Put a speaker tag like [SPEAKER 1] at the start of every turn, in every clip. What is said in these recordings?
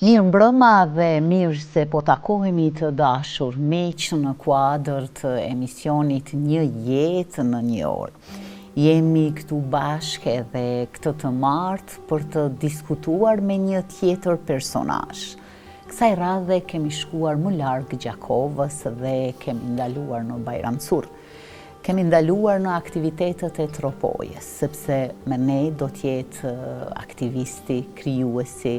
[SPEAKER 1] Mirë mbrëma dhe mirë se po takohemi të dashur miq në kuadër të emisionit Një jetë në një orë. Jemi këtu bashkë edhe këtë të martë për të diskutuar me një tjetër personazh. Kësaj radhe kemi shkuar më larg Gjakovës dhe kemi ndaluar në Bajramcur. Kemi ndaluar në aktivitetet e Tropojës, sepse me ne do t'jetë aktivisti, krijuesi,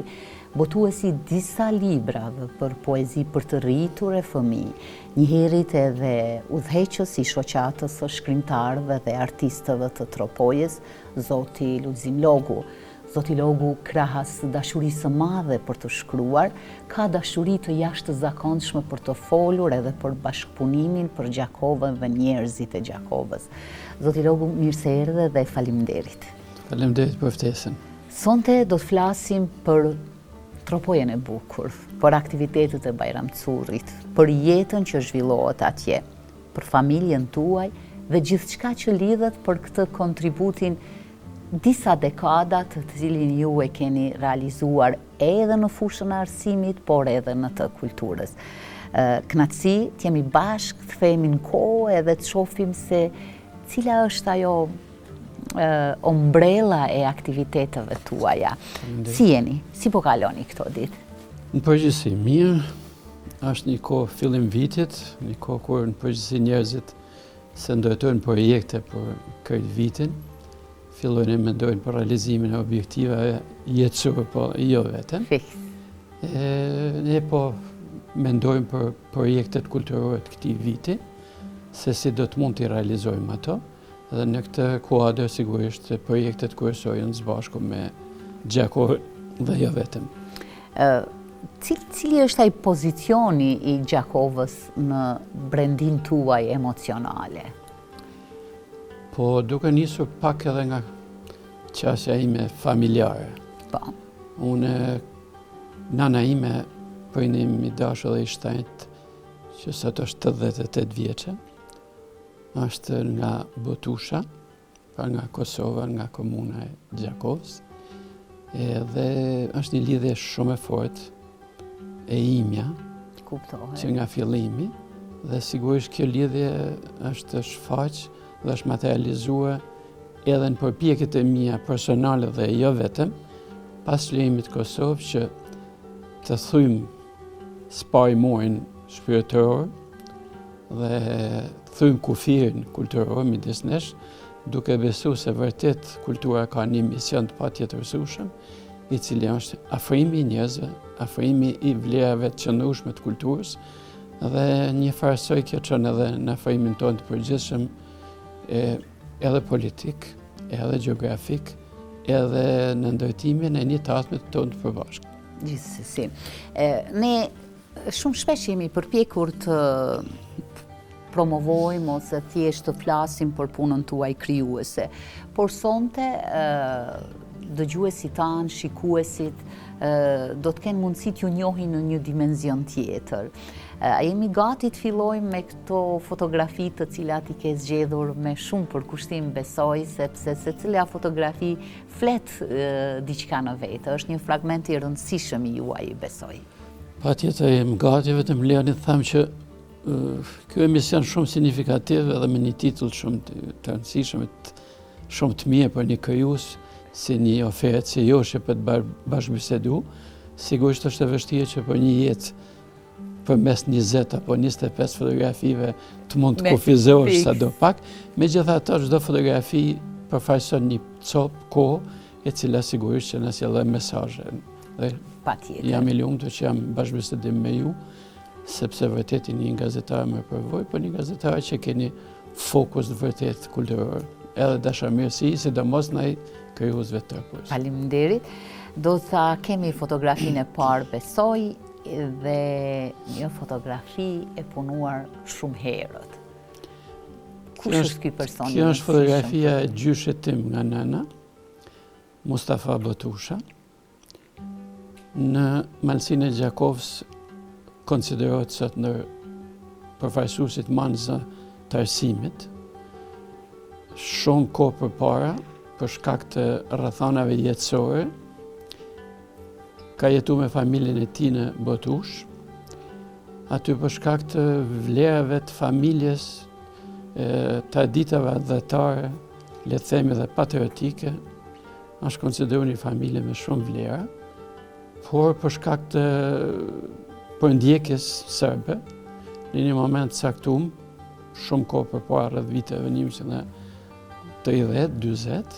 [SPEAKER 1] botuesi disa librave për poezi për të rritur e fëmijë, njëherët edhe udhëheqës I shoqatës së shkrimtarëve dhe artistëve të Tropojës, zoti Lulzim Logu. Zoti Logu, krahas dashurisë së madhe për të shkruar, ka dashuri të jashtëzakonshme për të folur edhe për bashkëpunimin për Gjakovën dhe njerëzit e Gjakovës. Zoti Logu, mirë se erdhe dhe faleminderit.
[SPEAKER 2] Faleminderit për ftesën.
[SPEAKER 1] Sonte do të flasim për Tropojën e bukur, për aktivitetet e Bajramcurit, për jetën që zhvillohet atje, për familjen tuaj dhe gjithçka që lidhet për këtë kontributin disa dekadat të cilin ju e keni realizuar edhe në fushën e arsimit, por edhe në të kulturës. Kënaqësi të jemi bashkë, të themi në kohë edhe të shohim se cila është ajo ombrella e aktiviteteve tuaja. Si jeni? Si po kaloni këto ditë?
[SPEAKER 2] Në përgjithësi, mirë, është një kohë fillim vitit, një kohë kur në përgjithësi njerëzit se ndërtojnë projekte për këtë vitin, fillojnë e mendojnë për realizimin e objektivave jetësore, po jo vetëm. Ne po mendojnë për projektet kulturore të këtij viti, se si do të mund t'i realizojmë ato, dhe në këtë kuadër sigurisht projektet kryesore janë së bashku me Gjakovën dhe jo vetëm.
[SPEAKER 1] Cili është ai pozicioni I Gjakovës në brendin tuaj emocionale?
[SPEAKER 2] Po duke nisur pak edhe nga qasja ime familjare.
[SPEAKER 1] Po.
[SPEAKER 2] Unë, nana ime, prindim I dashur dhe I shtrenjtë, që sot është 88 vjeçe, është nga Botusha, pra nga Kosova, nga komuna e Gjakovës, dhe është një lidhje shumë e fortë e imja, që nga fillimi, dhe sigurisht kjo lidhje është shfaq dhe është materializuar edhe në përpjekjet e mia personale dhe jo vetëm, pas çlimit të Kosovës që të thujmë spajmorin shpirtëror dhe thujmë kufirin kulturor midis nesh, duke besuar se vërtet kultura ka një mision të patjetërsueshëm, I cili është afrimi I njerëzve, afrimi I vlerave të qëndrueshme të kulturës, dhe një farësoj kjo çon edhe në afrimin tonë të përgjithshëm, edhe politik, edhe geografik, edhe në ndërtimin e një të atmet tonë të përbashkët.
[SPEAKER 1] Gjithsesi. Ne shumë shpesh jemi përpjekur të promovojmë ose thjesht të flasim për punën tuaj krijuese, por sonte dëgjuesit tanë, shikuesit, do të kenë mundësi t'ju njohin në një dimenzion tjetër. A jemi gati të fillojmë me këto fotografi të cilat I ke zgjedhur me shumë përkushtim besoj, sepse secila fotografi flet diçka në vetë, është një fragment I rëndësishëm I juaj besoj.
[SPEAKER 2] Patjetër jem gati, vetëm lejoni të them që ky emision shumë signifikativ edhe me një titull shumë të rëndësishëm, shumë të mirë për një krijues, si një ofertë si joshë për të bashkëbisedu, sigurisht është e vështirë që për një jetë përmes 20 apo 25 fotografive të mund të kufizohesh sado pak, megjithatë çdo fotografi përfaqëson një copë kohë e cila sigurisht që na sjellë mesazhe.
[SPEAKER 1] Patjetër.
[SPEAKER 2] Jam I lumtur që jam bashkëbisedim me ju, sepse vërtet një gazetar me përvojë, por një gazetar që keni fokus vërtet kulturor, edhe dashamirësi, sidomos ndaj krijuesve të tërë.
[SPEAKER 1] Faleminderit. Do tha kemi fotografinë e parë besoj dhe një fotografi e punuar shumë herët. Kush është ky person?
[SPEAKER 2] Kjo është fotografia e gjyshit tim nga nëna, Mustafa Botusha. Në malsinë e Gjakovës konsiderohet sot ndër përfaqësuesit manzë të arsimit. Shumë kohë përpara, për shkak të rrethanave jetësore, ka jetu me familjen e tij në Botush. Aty për shkak të vlerave të familjes, traditave adhetare, le të themi dhe patriotike, është konsideruar një familje me shumë vlera, por për shkak të përndjekjes serbe, në një moment caktuar, shumë kohë përpara, rreth viteve 1930-40,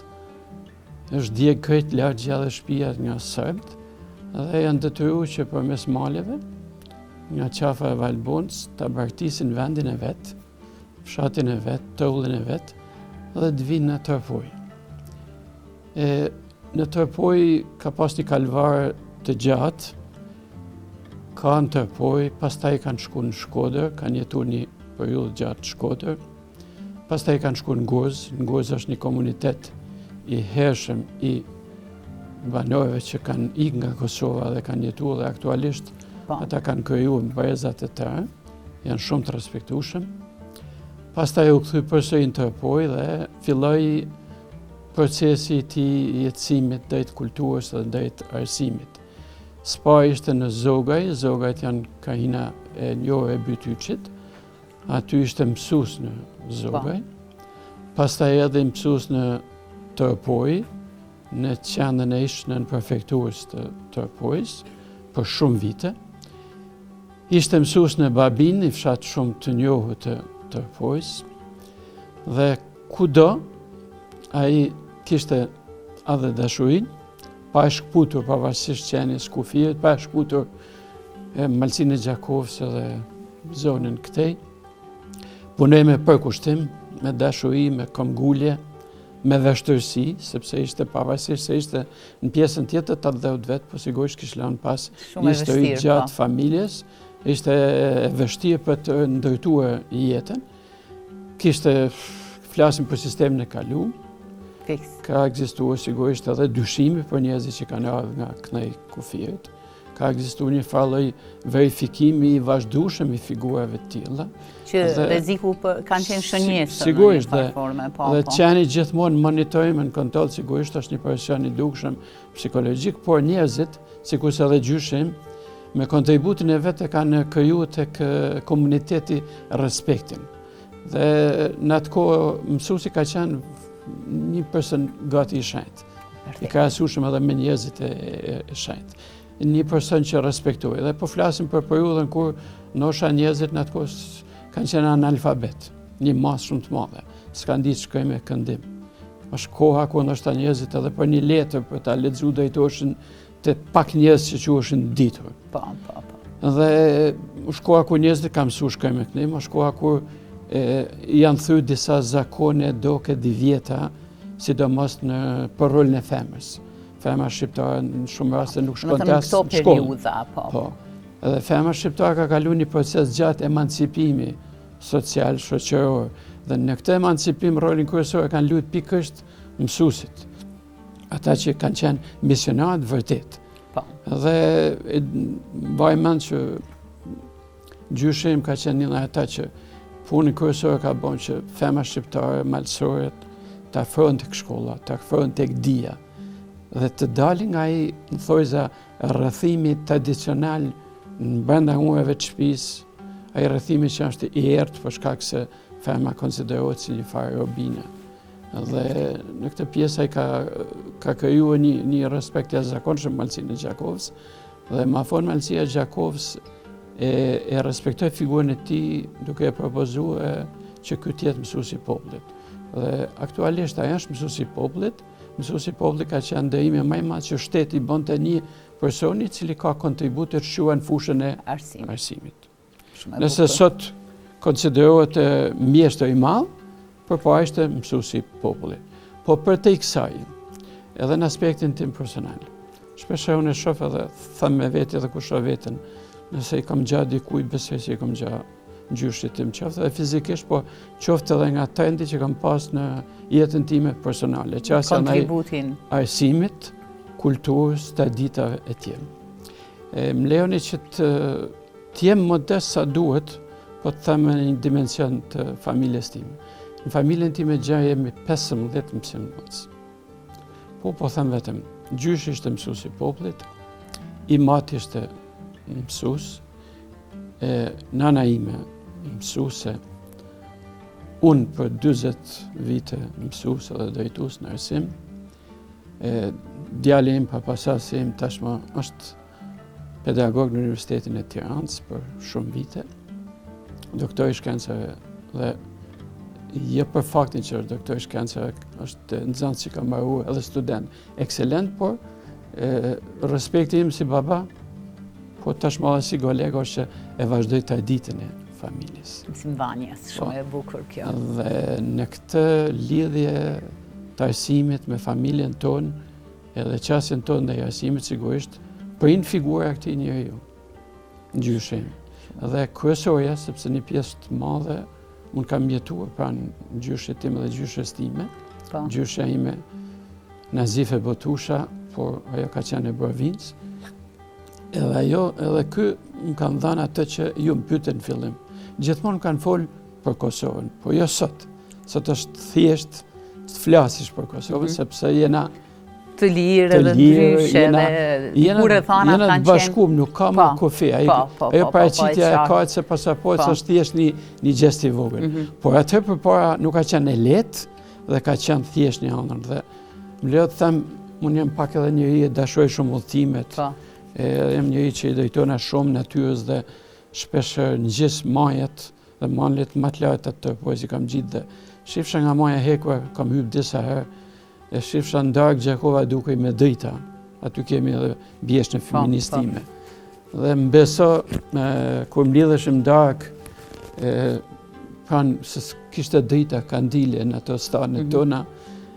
[SPEAKER 2] është djegë krejt larg gjallë shtëpiat nga serbët dhe janë detyruar që përmes maleve nga qafa e Valbonës ta braktisin vendin e vet, fshatin e vet, tëullin e vet dhe të vinë në Tërpoj. Në Tërpoj ka pas një kalvar të gjatë, ka në Tërpoj, pastaj kanë shku në Shkodër, kanë jetuar një periudhë gjatë në Shkodër, pastaj kanë shku në Gozë. Në Gozë është një komunitet i hershëm i banorëve që kanë ikë nga Kosova dhe kanë jetuar dhe aktualisht ata kanë krijuar brezat e tërë, janë shumë të respektueshëm. Pastaj u kthy përsëri në Tërpoj dhe filloi procesi i tij jetësimit drejt kulturës dhe drejt arsimit. Spa ishte në Zogaj, Zogajt janë krahina e njohur e Bytyçit, aty ishte mësues në Zogaj. Pastaj edhe mësues në Tërpoj, në qendrën e ish në prefekturës të Tërpojës për shumë vite. Ishte mësues në Babin, një fshat shumë të njohur të Tërpojës, dhe kudo ai kishte edhe dashurinë, pa e shkputur pavarësisht qenies kufirit, pa e shkputur Malsinë e Gjakovës edhe zonën këtej. Punoi me përkushtim, me dashuri, me këmbgulje, me vështirësi, sepse ishte pavarësisht se ishte në pjesën tjetër 80 vjet, po sigurisht kishte lënë pas një histori gjatë familjes, ishte e vështirë për të ndërtuar jetën. Kishte, flasim për sistemin e kaluar, ka ekzistuar sigurisht edhe dyshimi për njerëzit që kanë ardhur nga kënej kufirit. Ka ekzistuar një farë lloj verifikimi i vazhdueshëm i figurave të tilla.
[SPEAKER 1] Që rreziku kanë qenë shënjesë.
[SPEAKER 2] Sigurisht, dhe qeni gjithmonë monitorim në kontroll, sigurisht është një presion i dukshëm psikologjik, por njerëzit, sikurse edhe gjyshim, me kontributin e vet e kanë krijuar tek komuniteti respektin. Dhe në atë kohë mësuesi ka qenë një person gati i shenjtë. I krahasueshëm edhe me njerëzit e shenjtë. Një person që respektoj. Dhe po flasim për periudhën kur nosha njerëzit në atë kohë kanë qenë analfabet, një masë shumë të madhe, s'kanë ditë shkrim e këndim. Është koha kur ndoshta njerëzit edhe për një letër për ta lexuar drejtoheshin te pak njerëz që quheshin ditur. Dhe është koha kur njerëzit kanë mësuar shkrim e këndim, është koha kur janë thyer disa zakone doke di vjeta, sidomos për rolin e femrës. Femra shqiptare në shumë raste nuk shkon te as shkollë. Po. Edhe femra shqiptare ka kaluar një proces gjatë emancipimi social, shoqëror, dhe në këtë emancipim rolin kryesor e kanë luajtur pikërisht mësuesit. Ata që kanë qenë misionarë vërtet. Dhe vaj mend që gjyshim ka qenë një nga ata që punën kryesore ka bën që femra shqiptare, malësoret, të afrohen tek shkolla, të afrohen tek dija, dhe të dalin nga ai thojza rrëthimi tradicional në brenda mureve të shtëpisë, ai rrëthimi që është i errët për shkak se femra konsiderohet si një farë robine. Dhe në këtë pjesë ai ka krijuar një respekt të jashtëzakonshëm Malsinë e Gjakovës, dhe ma vonë Malsia e Gjakovës e respektoi figurën e tij duke e propozuar që ky të jetë mësuesi i popullit. Dhe aktualisht ai është mësuesi i popullit. Mësuesi i popullit ka qenë ndërimi më i madh që shteti bënte një personi i cili ka kontribuar të shquar në fushën e arsimit. Nëse sot konsiderohet mjeshtër i madh, përpara ishte mësuesi i popullit. Po për te kësaj, edhe në aspektin tim personal, shpesh unë e shoh edhe them me veti edhe kur shoh veten, nëse i kam gjatë dikujt, besoj se i kam gjatë gjyshit tim, qoftë edhe fizikisht, po qoftë edhe nga trendi që kam pas në jetën time personale, që asë janë arsimit, kulturës, traditave e tjerë. Më lejoni që të jem modest sa duhet, po të them në një dimension të familjes time. Në familjen time gjë jemi 15 mësimdhënës. Po them vetëm, gjyshi ishte mësuesi i popullit, I mati ishte mësues, nana ime mësuese, unë për 40 vite mësues edhe drejtues në arsim, djali im papasasi im tashmë është pedagog në Universitetin e Tiranës për shumë vite, doktor i shkencave dhe për faktin që është doktor i shkencave është nxënës që ka mbaruar edhe student ekselent, por respekti im si baba, po tashmë edhe si kolega është që e vazhdoj traditën e familjes.
[SPEAKER 1] Si mdhanjes, shumë e bukur kjo.
[SPEAKER 2] Dhe në këtë lidhje të arsimit me familjen tonë, edhe qasjen tonë dhe arsimit sigurisht, prind figura e këtij njeriu, gjyshe ime. Dhe kryesorja, sepse një pjesë të madhe unë kam jetuar pranë gjyshet time dhe gjyshes time. Gjysha ime Nazife Botusha, por ajo ka qenë në provincë. Edhe ajo, edhe ky më kanë dhënë atë që ju më pyetën në fillim. Gjithmonë kanë folë për Kosovën, po jo sot. Sot është thjesht të flasish për Kosovën, sepse jena
[SPEAKER 1] të lirë dhe ndryshe dhe kur e thana kanë qenë.
[SPEAKER 2] Jena të bashkuar, nuk ka më kufi. Ajo paraqitja e kartës së pasaportës është thjesht një gjest i vogël. Por atë përpara nuk ka qenë e lehtë dhe ka qenë thjesht një ëndër. Dhe më lejo të them, unë jam pak edhe njëri e dashoj shumë udhëtimet. Jam njëri që i drejtona shumë natyrës dhe shpesh ngjis majet dhe malet më të larta të poezi kam gjitë dhe shifsha nga maja Hekua, kam hyrë disa herë. E shifsha në darkë Gjakova duke me drita. Aty kemi edhe bjeshtën feministime. Dhe më beso, kur më lidheshim darkë, se kishte drita kandile në ato stanet tona,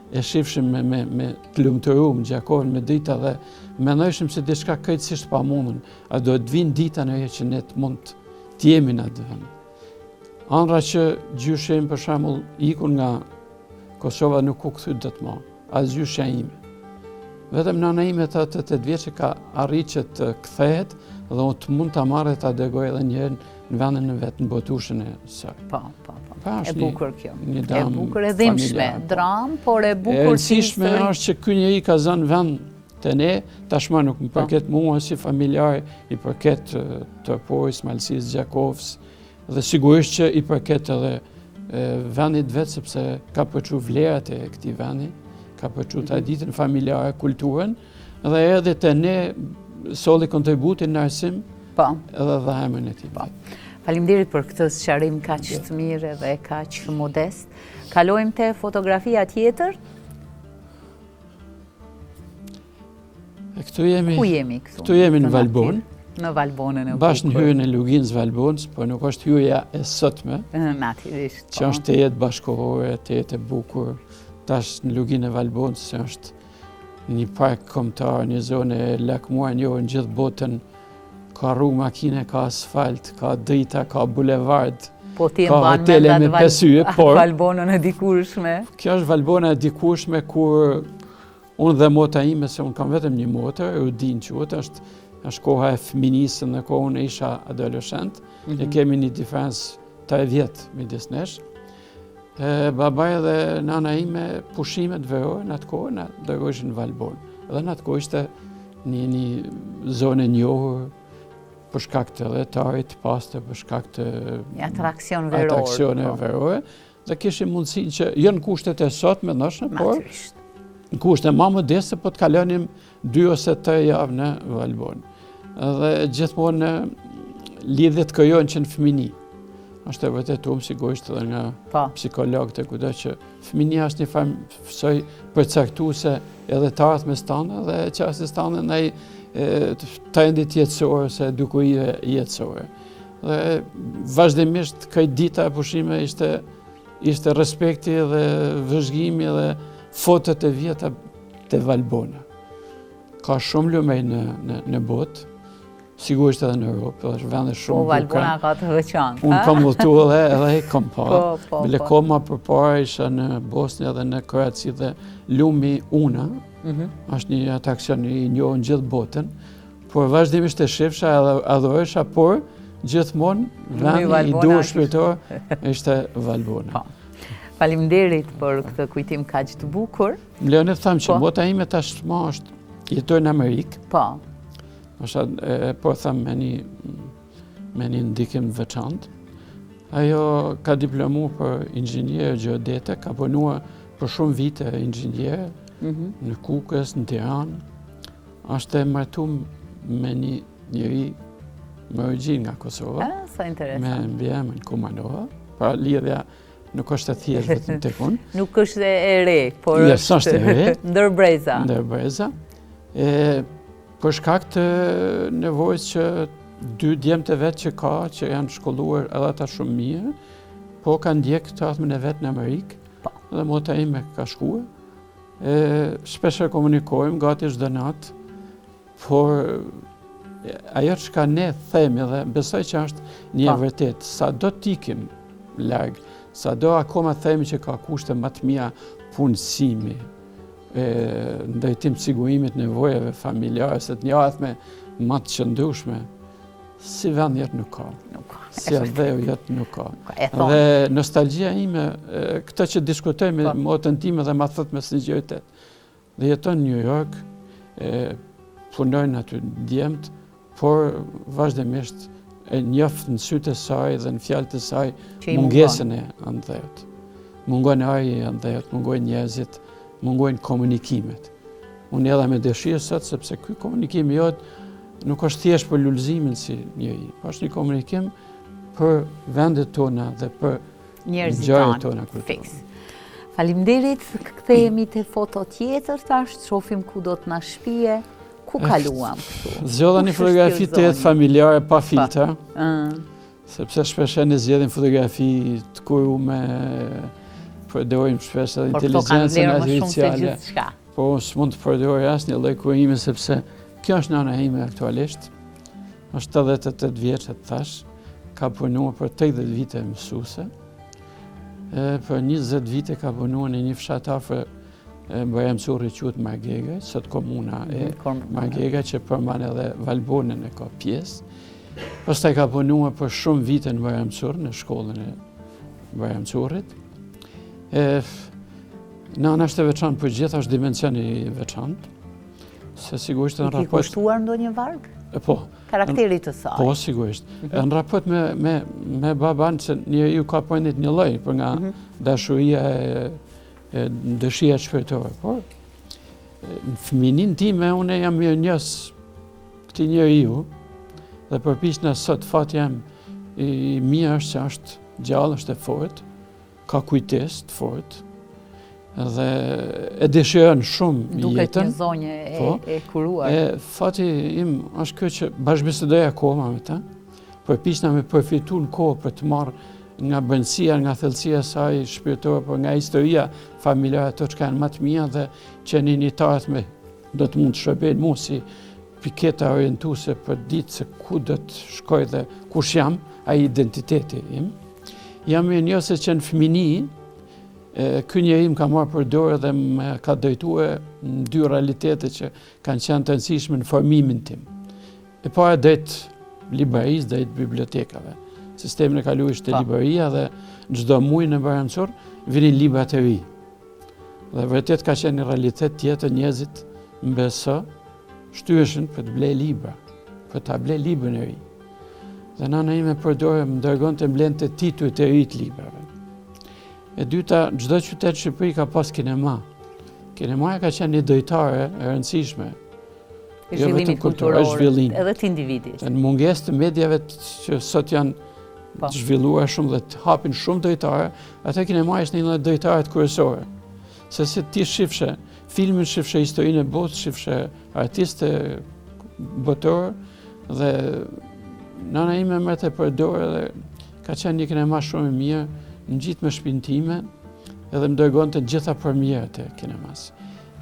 [SPEAKER 2] e shifshim me të lumëtërum Gjakovën me drita dhe mendojshim se diçka krejtësisht pa mundën. A do të vinë dita në që ne të mund të jemi në atë vend. Andra që gjyshem për shembull ikun nga Kosova nuk u kthy dot më. As gjyshja ime. Vetëm nana ime të 88 vjeçë ka arritë që të kthehet dhe unë të mund ta marrë ta dërgoj edhe një herë në vendin e vet në Botushën e saj.
[SPEAKER 1] Po. E bukur kjo. E bukur e dhimbshme, dram, por e bukur.
[SPEAKER 2] E rëndësishme është që ky njeri ka zënë vend te ne, tashmë nuk më përket mua si familjar, i përket Tërporis, Malësis, Gjakovës, dhe sigurisht që i përket edhe vendit vetë, sepse ka përçu vlerat e këtij vendi, ka përçu traditën familjare, kulturën, dhe edhe te ne solli kontributin në arsim edhe dhe emrin e tij.
[SPEAKER 1] Faleminderit për këtë sqarim kaq të mirë dhe kaq modest. Kalojmë te fotografia tjetër.
[SPEAKER 2] Ku
[SPEAKER 1] jemi këtu?
[SPEAKER 2] Këtu jemi në Valbon.
[SPEAKER 1] Në Valbonën e bukur.
[SPEAKER 2] Bashkë në hyrjen e luginës Valbonës, por nuk është hyrja e sotme.
[SPEAKER 1] Natyrisht.
[SPEAKER 2] Që është të jetë bashkëkohore, të jetë e bukur. Tash në luginë e Valbonës është një park kombëtar, një zonë e lakmuar njohur në gjithë botën. Ka rrugë makine, ka asfalt, ka drita, ka bulevard, ka hotele me 5 yje, por
[SPEAKER 1] Valbonën e dikurshme.
[SPEAKER 2] Kjo është Valbona e dikurshme kur unë dhe mota ime, se unë kam vetëm një motër, Udin quhet, është koha e fëminisë, në kohën e isha adoleshent, e kemi një diferencë 3 vjetë midis nesh. Babaj dhe nana ime pushimet verore në atë kohë, në dërgojshin në Valbonë. Edhe në atë kohë ishte një zonë e njohur për shkak të dhetarit, pastë për shkak të
[SPEAKER 1] atraksione
[SPEAKER 2] verore, dhe kishim mundësinë që jo në kushtet e sotme ndoshta, por në kushte më modeste, po të kalonim 2 ose 3 javë në Valbonë. Dhe gjithmonë lidhjet krijohen që në fëmini. Është e vërtetuar sigurisht edhe nga psikologët e kudo që fëminia është një fsoj përcaktuese edhe të ardhmes tona dhe çështjes tona ndaj trendit jetësor ose dukurive jetësore. Dhe vazhdimisht këtë dita e pushime ishte respekti dhe vëzhgimi dhe fotot e vjeta të Valbona. Ka shumë lumej në botë, sigurisht edhe në Europë, është vende shumë bukur.
[SPEAKER 1] Valbona ka të veçantë.
[SPEAKER 2] Unë kam udhëtu edhe i kam pa. Bile koma përpara isha në Bosnjë dhe në Kroaci dhe lumi Una, është një atraksion i njohur në gjithë botën, por vazhdimisht e shifsha edhe adhurohesha, por gjithmonë vendi i duhur shpirtor ishte Valbona.
[SPEAKER 1] Faleminderit për këtë kujtim kaq të bukur.
[SPEAKER 2] Më lejoni të them që mota ime tashmë është jetoj në Amerikë. Po them me një ndikim veçantë. Ajo ka diplomu për inxhinier gjeodete, ka punuar për shumë vite inxhinier në Kukës, në Tiranë. Është e martuar me një njeri me origjinë nga Kosova.
[SPEAKER 1] Sa interesant.
[SPEAKER 2] Me mbiemrin Kumanova. Pra lidhja nuk është e thjeshtë vetëm tek unë.
[SPEAKER 1] Nuk është e re, por
[SPEAKER 2] është e re.
[SPEAKER 1] ndërbreza.
[SPEAKER 2] Ndërbreza. Për shkak të nevojës që 2 djemtë e vetë që ka, që janë shkolluar edhe ata shumë mirë, po kanë ndjekë të ardhmen e vetë në Amerikë, dhe mota ime ka shkuar. Shpesher komunikojmë, gati çdo natë, por ajo që ne themi dhe besoj që është një e vërtet, sa do t'ikim larg, sa do akoma themi që ka kushte më të mira punësimi, ndërtim sigurimit nevojave familjare, se të njëjtme më të qëndrueshme, si vend jetë nuk ka. Si ardheu jetë nuk ka. Dhe nostalgjia ime, këtë që diskutoj me motën time dhe ma thot me sinqeritet, dhe jeton në New York, punojnë aty djemt, por vazhdimisht e njoft në sytë e saj dhe në fjalët e saj mungesën e andhejt. Mungon ajri i andhejt, mungojnë njerëzit, mungojnë komunikimet. Unë edhe me dëshirë sot, sepse ky komunikim jot nuk është thjesht për lullëzimin si njëri, është një komunikim për vendet tona dhe për ngjarjet tona kulturore.
[SPEAKER 1] Faleminderit, kthehemi te foto tjetër tash, shohim ku do të na shpije, ku kaluam këtu.
[SPEAKER 2] Zgjodha një fotografi të jetë familjare pa filtra, sepse shpesh ne zgjedhim fotografi të kurume, përdorim shpesh edhe inteligjencën artificiale. Po s'mund të përdoroj asnjë lloj kurimi sepse kjo është nana ime aktualisht, është 88 vjeç, thash, ka punuar për 80 vite mësuese, për 20 vite ka punuar në një fshat afër Bajramçurri quhet Margega, sot komuna e Margega që përmban edhe Valbonën e ka pjesë. Pastaj ka punuar për shumë vite në Bajramçur, në shkollën e Bajramçurrit. Nana është e veçantë, për gjithë është dimensioni i veçantë. Se sigurisht në raport...
[SPEAKER 1] I kushtuar ndonjë varg?
[SPEAKER 2] Po.
[SPEAKER 1] Karakterit të saj?
[SPEAKER 2] Po, sigurisht. Në raport me baban, që njeriu ka përnit një lloj, për nga dashuria e dëshia shpirtore. Por, në fëminin time, unë jam mirënjohës këtij njeriu, dhe përpiq në sot fat jam i mirë është që është gjallë, është e fortë, ka kujtesë të fortë, dhe e dëshiron shumë jetën.
[SPEAKER 1] Duket një zonjë e kuruar.
[SPEAKER 2] Fati im është kjo që bashkëbisedoj akoma me ta, përpiqna me përfitu në kohë për të marrë nga brendësia, nga thellësia saj shpirtore, por nga historia familjare ato që janë më të mira dhe që në një të ardhme do të mund të shërbejnë mua si piketa orientuese për ditë se ku do të shkoj dhe kush jam, ai identiteti im. Jam mirënjohës që në fëmijëni ky njeri më ka marrë për dorë dhe më ka drejtuar në 2 realitete që kanë qenë të rëndësishme në formimin tim. E para drejt librarisë, drejt bibliotekave. Sistemi e kaluar ishte libreria dhe çdo muaj në Bajramçur vinin libra të ri. Dhe vërtet ka qenë një realitet tjetër, njerëzit mbesë shtyreshin për të blej libra, për ta blej librin e ri. Dhe nana ime për dorë më dërgonte mbledhte titujt të ri të librave. E dyta, çdo qytet në Shqipëri ka pas kinema. Kinemaja ka qenë një drejtare e rëndësishme.
[SPEAKER 1] Zhvillimi kulturor, edhe të individit.
[SPEAKER 2] Në mungesë të mediave që sot janë zhvilluar shumë dhe të hapin shumë drejtare, atë kinemaja është një lloj drejtare kryesore. Se si ti shifshe filmin, shifshe historinë e botës, shifshe artistë botor, dhe nana ime merrte për dorë dhe ka qenë një kinema shumë i mirë, në gjithë me shtëpinë time, edhe më dërgonte gjitha premierët e kinemas.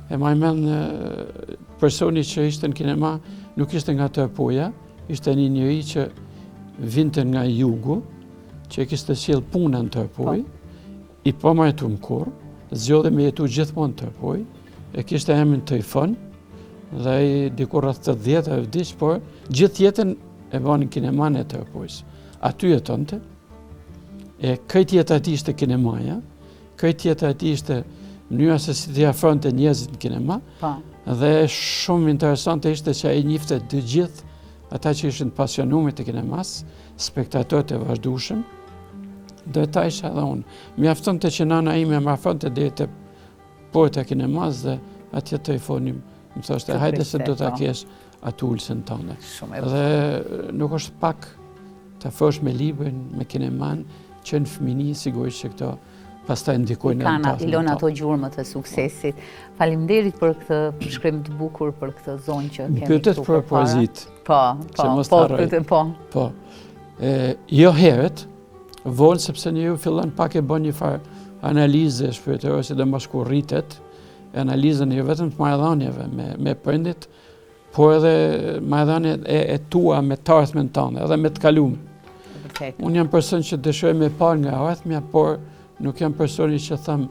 [SPEAKER 2] E më mend personi që ishte në kinema nuk ishte nga Tërpoja, ishte një njeri që vinte nga jugu, që e kishte sjell punën në Tërpoj, i pa marrë kur, zgjodhi me jetu gjithmonë në Tërpoj, e kishte emrin Trifon, dhe ai diku rreth 80 vdiq, por gjithë jetën e bani kineman e Tërpojës. Aty jetonte. E krejt jeta ati ishte kinemaja, krejt jeta ati ishte mënyra se si t'i afronte njerëzit në kinema, dhe shumë interesante ishte që ai njifte të gjithë ata që ishin pasionuar të kinemas, spektatorët e vazhdueshëm, do ta isha edhe unë. Mjaftonte që nana ime më afronte deri te porta e kinemas dhe atje të i fonim, më thoshte, hajde se do ta kesh atë ulsën tonë. Dhe nuk është pak të afrosh me librin, me kineman, që në fëmini sigurisht që këto pastaj ndikojnë në tasën.
[SPEAKER 1] I lën ato gjurmët e suksesit. Faleminderit për këtë shkrim të bukur, për këtë zonë që kemi këtu.
[SPEAKER 2] Pyetet për poezit.
[SPEAKER 1] Po.
[SPEAKER 2] Jo herët, vonë sepse njeriu fillon pak e bën një farë analize shpirtërore, sidomos kur rritet, analizën jo vetëm të marrëdhënieve me prindit, por edhe marrëdhëniet e tua me të ardhmen tonë, edhe me të kaluam. Unë jam person që dëshiroj me parë nga ardhmja, por nuk jam personi që them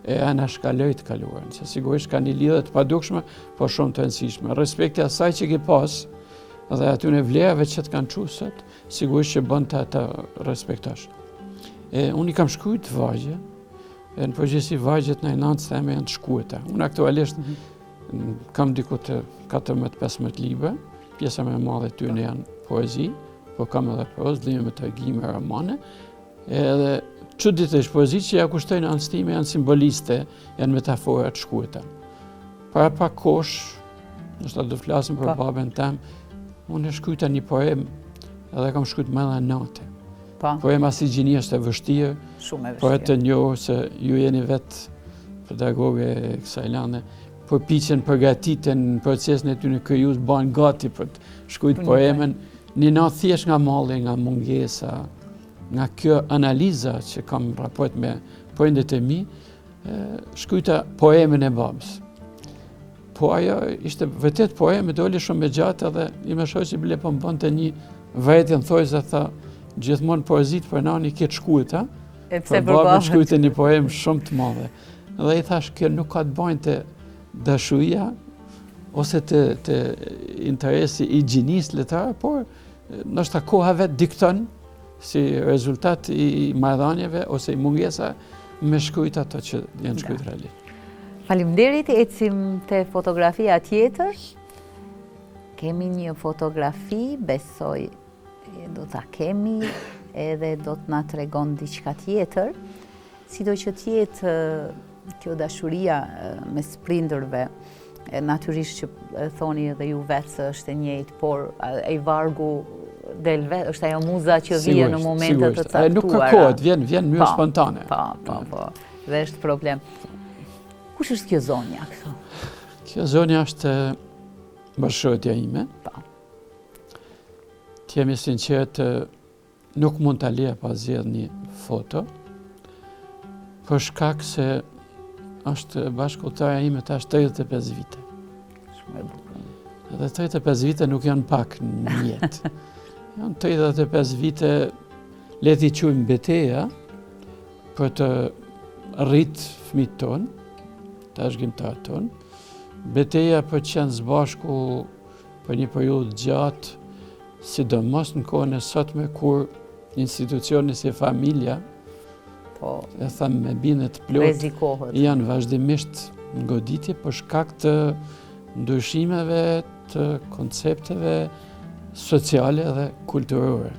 [SPEAKER 2] e anashkaloj të kaluarën, se sigurisht ka një lidhje të padukshme, por shumë të rëndësishme. Respekti asaj që ke pas dhe atyre vlerave që të kanë çuar sot, sigurisht që bën të respektosh. Unë i kam shkruar të vargje, në përgjithësi vargjet në nëntë theme janë të shkueta. Unë aktualisht kam diku të 14-15 libra, pjesa më e madhe e tyre janë poezi, po kam edhe prozë, lidhje me tregime, romane, edhe çuditërisht poezitë që ja kushtojnë anës time janë simboliste, janë metafora të shkueta. Para pak kosh, ndoshta do flasim për babën tem, unë e shkruajta një poem, edhe kam shkruajtur më edhe natë. Poema si gjini është e vështirë, por të njohur se ju jeni vetë pedagogë e kësaj lande, përpiqen përgatiten në procesin e tyre krijues, bën gati për të shkruajtur poemen, një natë thjesht nga malli, nga mungesa, nga kjo analiza që kam raport me prindit e mi, shkruajta poemin e babës. Po ajo ishte vërtet poeme, doli shumë e gjatë edhe i më shoqi bile po më bënte një vërejtje në thojë tha gjithmonë poezit për nani këtë shkruajta, për babën shkruajte një poem shumë të madhe. Dhe i thash, kjo nuk ka të bëjnë të dashuria ose të interesi i gjinis letare, por ndoshta koha vetë dikton si rezultat i marrëdhënieve ose i mungesa me shkruajt ato që janë shkruajtur realisht.
[SPEAKER 1] Faleminderit, ecim te fotografia tjetër. Kemi një fotografi, besoj do ta kemi edhe do të na tregon diçka tjetër, sido që tjetë kjo dashuria mes prindërve, natyrisht që thoni edhe ju vetë se është e njëjtë, por ai vargu del vetë, është ajo muza që vjen në momentet të caktuara.
[SPEAKER 2] Nuk kërkohet, vjen në mënyrë spontane.
[SPEAKER 1] Po. Dhe është problem. Kush është kjo zonja këtu?
[SPEAKER 2] Kjo zonja është bashkëshortja ime. Të jemi sinqert, nuk mund ta lija pa zgjedh një foto, për shkak se është bashkëpunëtare ime tash 35 vite.
[SPEAKER 1] Shumë e bukur.
[SPEAKER 2] Dhe 35 vite nuk janë pak në jetë. Janë 35 vite, le t'i quajmë betejë, për të rrit fëmijët tonë, dashgjimtarët tonë. Betejë për të qenë së bashku për një periudhë gjatë, sidomos në kohën e sotme kur institucioni si familja, e them me bindje të plotë, janë vazhdimisht në goditje për shkak të ndryshimeve të koncepteve sociale dhe kulturore.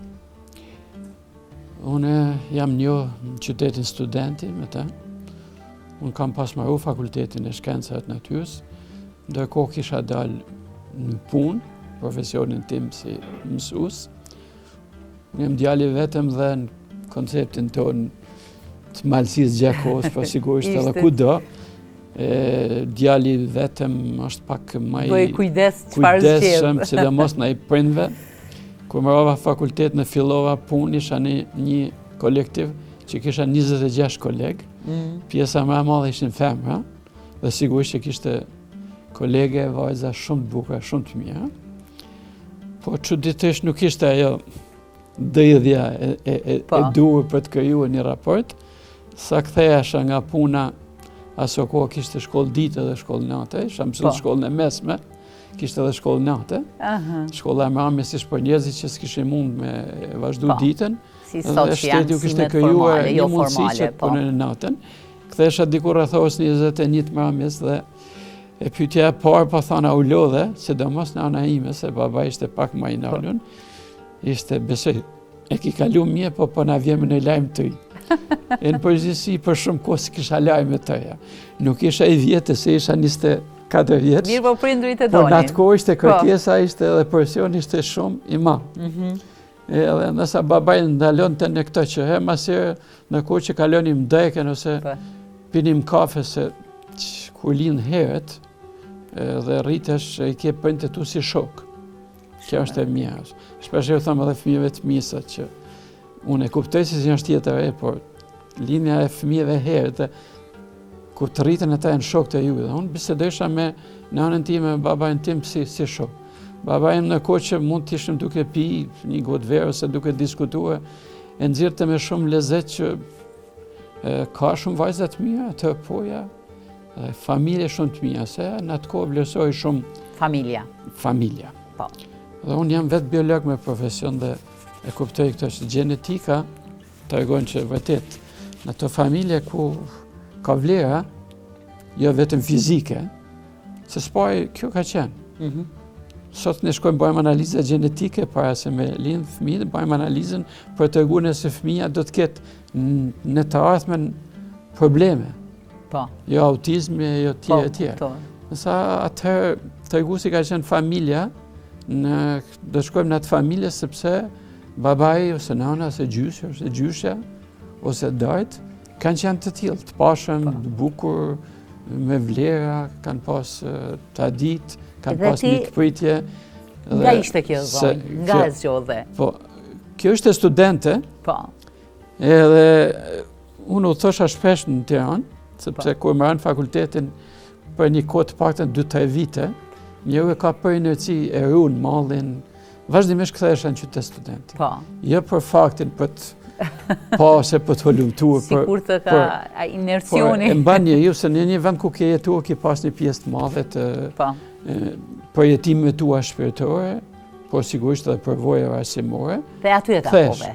[SPEAKER 2] Unë jam një në qytetin studenti me të. Unë kam pas marrë fakultetin e shkencave të natyrës, ndërkohë kisha dalë në punë, profesionin tim si mësues. Unë jam djali vetëm dhe në konceptin tonë të malësisë gjakos, për sigurisht edhe kudo. Djali vetëm është pak më i kujdesshëm, sidomos ndaj prindve. Kur mbarova fakultet në fillova punë, isha në një kolektiv që kisha 26 kolegë. Pjesa më e madhe ishin femra dhe sigurisht që kishte kolege vajza shumë të bukura, shumë të mira. Po çuditërisht nuk ishte ajo dëjdhja e duhur për të krijuar një raport. Sa kthehesha nga puna, aso kohë kishte shkollë ditë dhe shkollë natë, isha mësues shkollën e mesme, kishte edhe shkollë natë. Shkolla e marrëmjes ishte për njerëzit që s'kishin mund me vazhdu ditën.
[SPEAKER 1] Si sot që janë mësimet formale, jo formale.
[SPEAKER 2] Punën e natën. Kthehesha diku rreth orës 21 të marrëmjes dhe E pyetja e parë po thona u lodhe, sidomos nana ime, se baba ishte pak më i nalun, ishte besoj, e ki kalu mje, po na vjemë në lajmë tëj. E në përgjithësi për shumë kohë si kisha lajme tëja. Nuk isha i vjetë, se isha 24 vjeç.
[SPEAKER 1] Mirë, po prindrit e
[SPEAKER 2] Por
[SPEAKER 1] dolin.
[SPEAKER 2] në atë kohë ishte kërkesa, ishte edhe presion ishte shumë i madh. Edhe nësa babaj ndalon të në këto që masirë në kohë që kalonim deken ose pinim kafe se kur lind herët dhe rritesh i ke prindët tu si shok. Kjo është e mia. Shpesh e them edhe fëmijëve të misa që unë e kuptoj se si është tjetër por linja e fëmijëve herët kur të rriten ata janë shok të ju. Dhe unë bisedojsha me nanën time, babajn tim si shok. Babajn në kohë që mund të ishim duke pi një gotë verë ose duke diskutuar, e nxirrte me shumë lezet që ka shumë vajza të mira, të poja, familje shumë të mira, se në atë kohë vlerësoj shumë familja.
[SPEAKER 1] Po.
[SPEAKER 2] Dhe unë jam vetë biolog me profesion dhe e kuptoj këtë që genetika tregon që vërtet në ato familje ku ka vlera, jo vetëm fizike, se s'paj kjo ka qenë. Sot ne shkojmë bëjmë analizë genetike para se me lind fëmijë, bëjmë analizën për të treguar se fëmia do të ketë në të ardhmen probleme.
[SPEAKER 1] Po.
[SPEAKER 2] Jo autizmi, jo tjerë. Nësa atëherë treguesi ka qenë familja, do shkojmë në atë familje sepse babaj ose nana ose gjysë ose gjyshja ose dajt kanë qenë të tillë, të pashëm, të bukur, me vlera, kanë pas tradit, kanë pas mikpritje.
[SPEAKER 1] Nga ishte kjo zonë, nga e zgjodhe.
[SPEAKER 2] Po, kjo ishte studente.
[SPEAKER 1] Po.
[SPEAKER 2] Edhe unë u thosha shpesh në Tiranë, sepse kur më ranë fakultetin për një kohë të paktën 2-3 vite, njëu e ka për inerci e runë, mallin, vazhdimisht kthehesha në qytet studenti.
[SPEAKER 1] Po.
[SPEAKER 2] Jo për faktin për të ose për të holumtuar.
[SPEAKER 1] Sikur të ka inercioni.
[SPEAKER 2] E mban njeriu se në një vend ku ke jetuar ke pas një pjesë të madhe të përjetimeve tua shpirtërore, por sigurisht edhe përvojave arsimore.
[SPEAKER 1] Dhe aty e takove.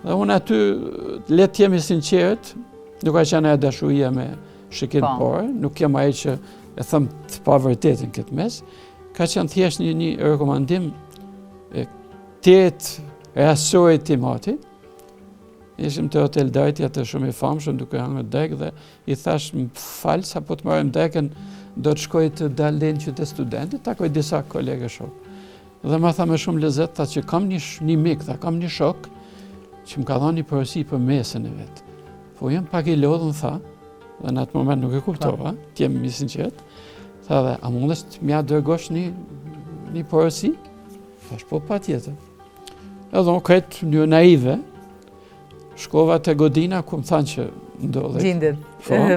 [SPEAKER 2] Dhe unë aty le të jemi sinqert, nuk ka qenë dashuria me shikim parë, nuk jam ai që e them të pavërtetin këtë mes, ka qenë thjesht një rekomandim rastësori të mati. Ishim të hotel Dajti, atë shumë i famshëm, duke hangër dek dhe i thash më falë, sa po të marrim dekën, do të shkoj të dalin që të studentit, takoj disa kolege shok. Dhe ma tha me shumë lezet, tha që kam një mik, tha kam një shok, që më ka dhënë një porosi për mesën e vetë. Po jem pak i lodhën, tha, dhe në atë moment nuk e kuptova, t'jem i sinqert, tha dhe, a mundesh të mja dërgosh një porosi? Thash, po pa tjetër. Edhe unë këtë një naive, shkova te Godina ku më thanë që ndodhet.
[SPEAKER 1] Gjindet,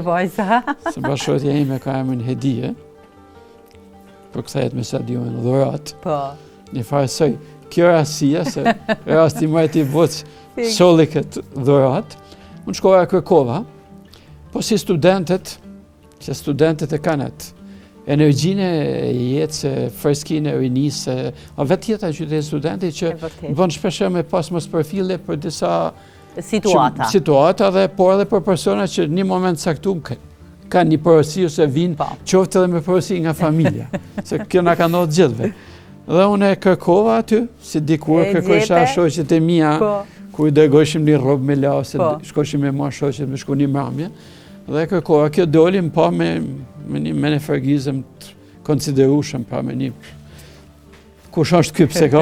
[SPEAKER 1] vajza.
[SPEAKER 2] Se bashkëshortja ime ka emrin Hedije, për kthehet me stadionin dhurat.
[SPEAKER 1] Po.
[SPEAKER 2] Një farësoj, kjo rastësia, se rasti më i votë solli këtë dhurat. Unë shkova kërkova, po si studentet, që studentet e kanë atë energjinë e jetës, freskinë e rinisë, a vetë jeta që të studenti që bën shpesh me pas mos përfille për disa situata dhe por edhe për persona që një moment saktum kanë një porosi ose vinë qoftë edhe me porosi nga familja, se kjo na ka ndodhur gjithëve. Dhe unë e kërkova aty, si dikur kërkojsha shoqet e mia, ku i dërgojshim një rrobë me la ose shkoshim me marr shoqet me shku një mramje. Dhe kërkova, kjo doli më pa me një fergizëm të konsiderueshëm, pa me një kush është ky pse ka.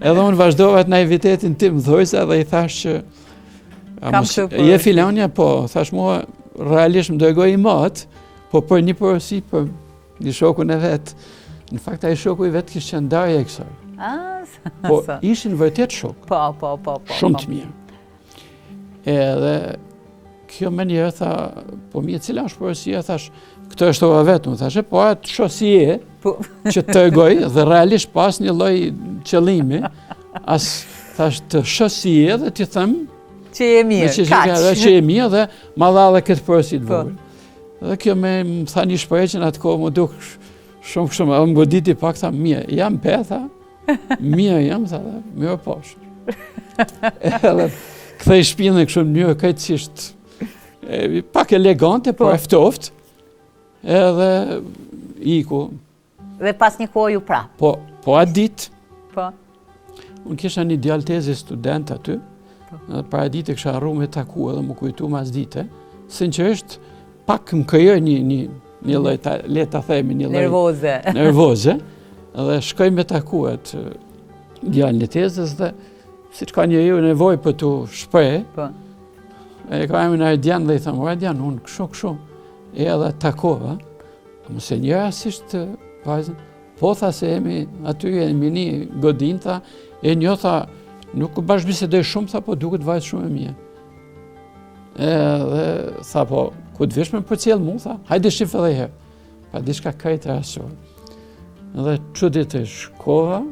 [SPEAKER 2] Edhe unë vazhdova të naivitetin tim dhojsa dhe i thash që je filonja, po, thash mua realisht më dërgoj i mat, po për një porosi për një shokun e vet. Në fakt ai shoku i vet kishte ndarje e kësaj. Po ishin vërtet shok.
[SPEAKER 1] Po.
[SPEAKER 2] Shumë të mirë. Edhe kjo më njëherë tha, po mi cila është porosia, thash, këtë është ova vetëm, thashe, po atë shosie që të tregoj dhe realisht pas një lloj qëllimi, as thash të shosie dhe t'i them
[SPEAKER 1] që je mirë,
[SPEAKER 2] që je mirë dhe ma dha edhe këtë porosi të vogël. Dhe kjo më tha një shprehje që në atë kohë më duk shumë, më goditi pak, tha, mirë, jam tha, mirë jam, tha, mirë poshtë. Edhe kthej shpinën kështu në mënyrë krejtësisht pak elegante, po eftoft. Edhe iku.
[SPEAKER 1] Dhe pas një kohë ju prap.
[SPEAKER 2] Po atë ditë,
[SPEAKER 1] Po.
[SPEAKER 2] unë kisha një djalë tezi student aty, dhe para ditë kisha arru me taku edhe më kujtu mas dite, sinqerisht pak më krijoi një lloj, le ta themi, një lloj nervoze, dhe shkoj me taku atë djalën e tezës dhe siç ka njeriu nevojë për tu shpreh.
[SPEAKER 1] Po.
[SPEAKER 2] E ka emrin Ardian dhe i thamë, Ardian, unë kështu, edhe takova, mëse njërasisht vajzën, po tha se jemi aty e një godin, tha, e një tha, nuk bashkëbisedoj shumë, tha, po duket vajzë shumë e mje. Dhe tha, po, ku të vishme për cilë mu, tha, hajde shif edhe herë. Pa dishka krejtë rasur. Dhe çudit e shkova,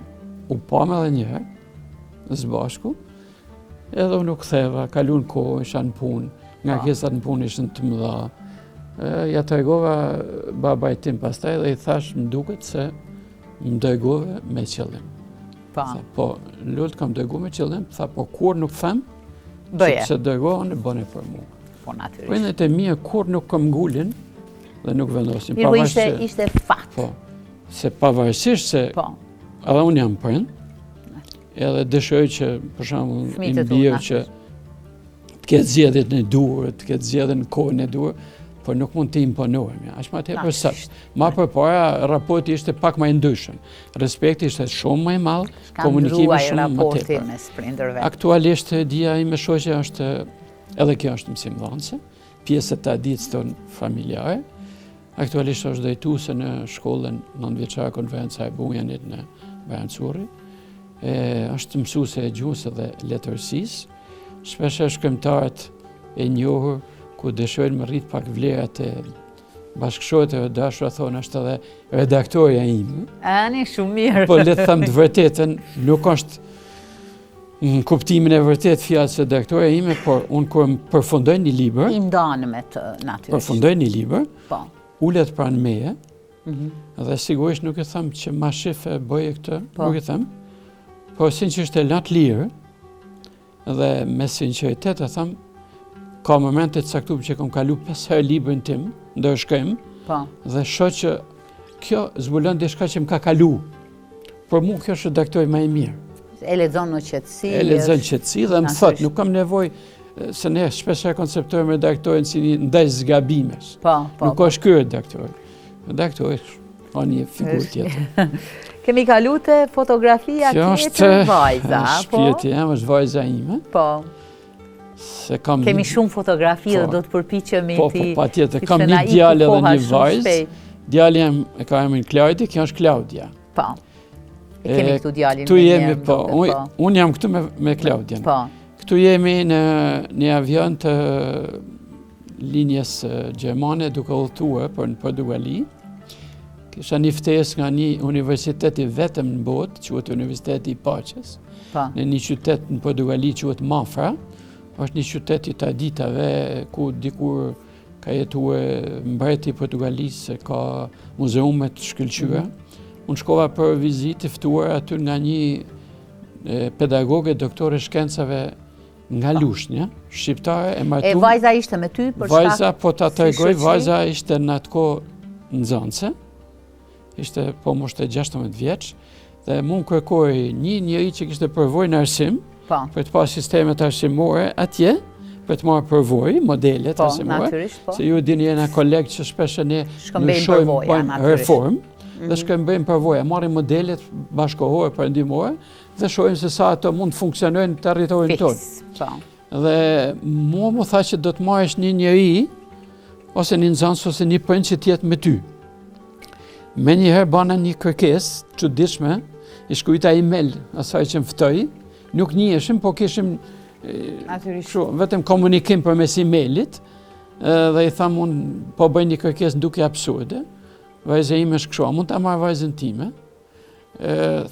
[SPEAKER 2] u pam edhe njëherë, zbashku, edhe unë u ktheva, kalun kohë, isha në punë, nga kesat në punë ishën të mëdha. Ja tregova babait tim pastaj dhe i thash më duket se më dërgove me qëllim. Tha, po, lult kam dërgu me qëllim, tha, po kur nuk them, se dërgohën e bëne për mua.
[SPEAKER 1] Po natyrisht.
[SPEAKER 2] Prindet e mia kur nuk kam ngulin dhe nuk vendosin.
[SPEAKER 1] Mirë, ishte fat.
[SPEAKER 2] Po, se pavarësisht se edhe unë jam prind, edhe dëshiroj që, për shembull, i mbijë që të ketë zgjedhjet në duhur, të ketë zgjedhjen në kohën e duhur, por nuk mund të imponohem. Aq më tepër sa. Ma përpara raporti ishte pak më i ndryshëm. Respekti ishte shumë më i madh, komunikimi shumë më tepër. Aktualisht dia ime shoqe është edhe kjo është mësimdhënëse, pjesë e traditës tonë familjare. Aktualisht është drejtuese në shkollën 9-vjeçare Konferenca e Bujanit në Barancurri. Është mësuese e gjuhës dhe letërsisë. Shpesh shkrimtarët e njohur ku dëshojnë më rrit pak vlerat e bashkëshorët e dashura thonë është edhe redaktorja ime.
[SPEAKER 1] Ani shumë mirë.
[SPEAKER 2] Po le të them të vërtetën, nuk është në kuptimin e vërtet fjalës së redaktorja ime, por unë kur përfundoj një libër,
[SPEAKER 1] i ndonë me të natyrisht.
[SPEAKER 2] Përfundoj një libër,
[SPEAKER 1] po.
[SPEAKER 2] Ulet pranë meje, dhe sigurisht nuk e them që ma shif e bëje këtë, nuk e them, por sinqerisht e lat lirë, dhe me sinqeritet e them, ka momente të caktuar që kam kalu 5 herë librin tim, ndër shkrim, dhe shoh që kjo zbulon diçka që më ka kalu. Por mua kjo është redaktori më i mirë.
[SPEAKER 1] E lexon në qetësi.
[SPEAKER 2] E lexon qetësi dhe më thot, nuk kam nevojë se ne shpesh konceptojmë redaktorin si ndaj zgabimesh. Nuk është ky redaktor. Redaktori ka një figurë tjetër.
[SPEAKER 1] Kemi kalu te fotografia tjetër vajza, po?
[SPEAKER 2] Shpirti jam është vajza ime.
[SPEAKER 1] Po. Kemi shumë fotografi dhe do të përpiqemi ti.
[SPEAKER 2] Po, patjetër. Kam një djalë dhe një vajzë. Djali jam e ka emrin Klaudi, kjo është Klaudia.
[SPEAKER 1] Po. E kemi këtu djalin.
[SPEAKER 2] Këtu jemi, po. Unë jam këtu me Klaudian.
[SPEAKER 1] Po.
[SPEAKER 2] Këtu jemi në një avion të linjes gjermane duke udhëtuar për në Portugali. Kisha një ftesë nga një universitet i vetëm në botë, quhet Universiteti i Paqes. Në një qytet në Portugali quhet Mafra. Është një qytet i traditave ku dikur ka jetuar mbreti i Portugalisë, ka muzeume të shkëlqyera. Unë shkova për vizitë ftuar aty nga një pedagoge doktore shkencave nga Lushnja, shqiptare e martuar.
[SPEAKER 1] E vajza ishte me ty për shkak?
[SPEAKER 2] Vajza, po ta tregoj, vajza ishte në atë kohë nxënëse. Ishte po moshte 16 vjeç dhe mund kërkoi një njeri që kishte përvojë në arsim. Për të pas sistemet arsimore atje, për të marrë përvojë, modelet arsimore, se ju dini jena kolegë që shpesh ne ndryshojmë, bëjmë reformë, dhe shkëmbejmë përvoja, marrim modelet bashkohore perëndimore dhe shohim se sa ato mund të funksionojnë në territorin tonë. Dhe mua më tha që do të marrësh një njeri, ose një nxënës, ose një prind që të jetë me ty. Menjëherë bana një kërkesë çuditshme, i shkruajta email asaj që më ftoi. Nuk njiheshim, po kishim vetëm komunikim përmes emailit dhe i tham unë po bëj një kërkesë duke absurde. Vajza ime është kështu, a mund ta marr vajzën time?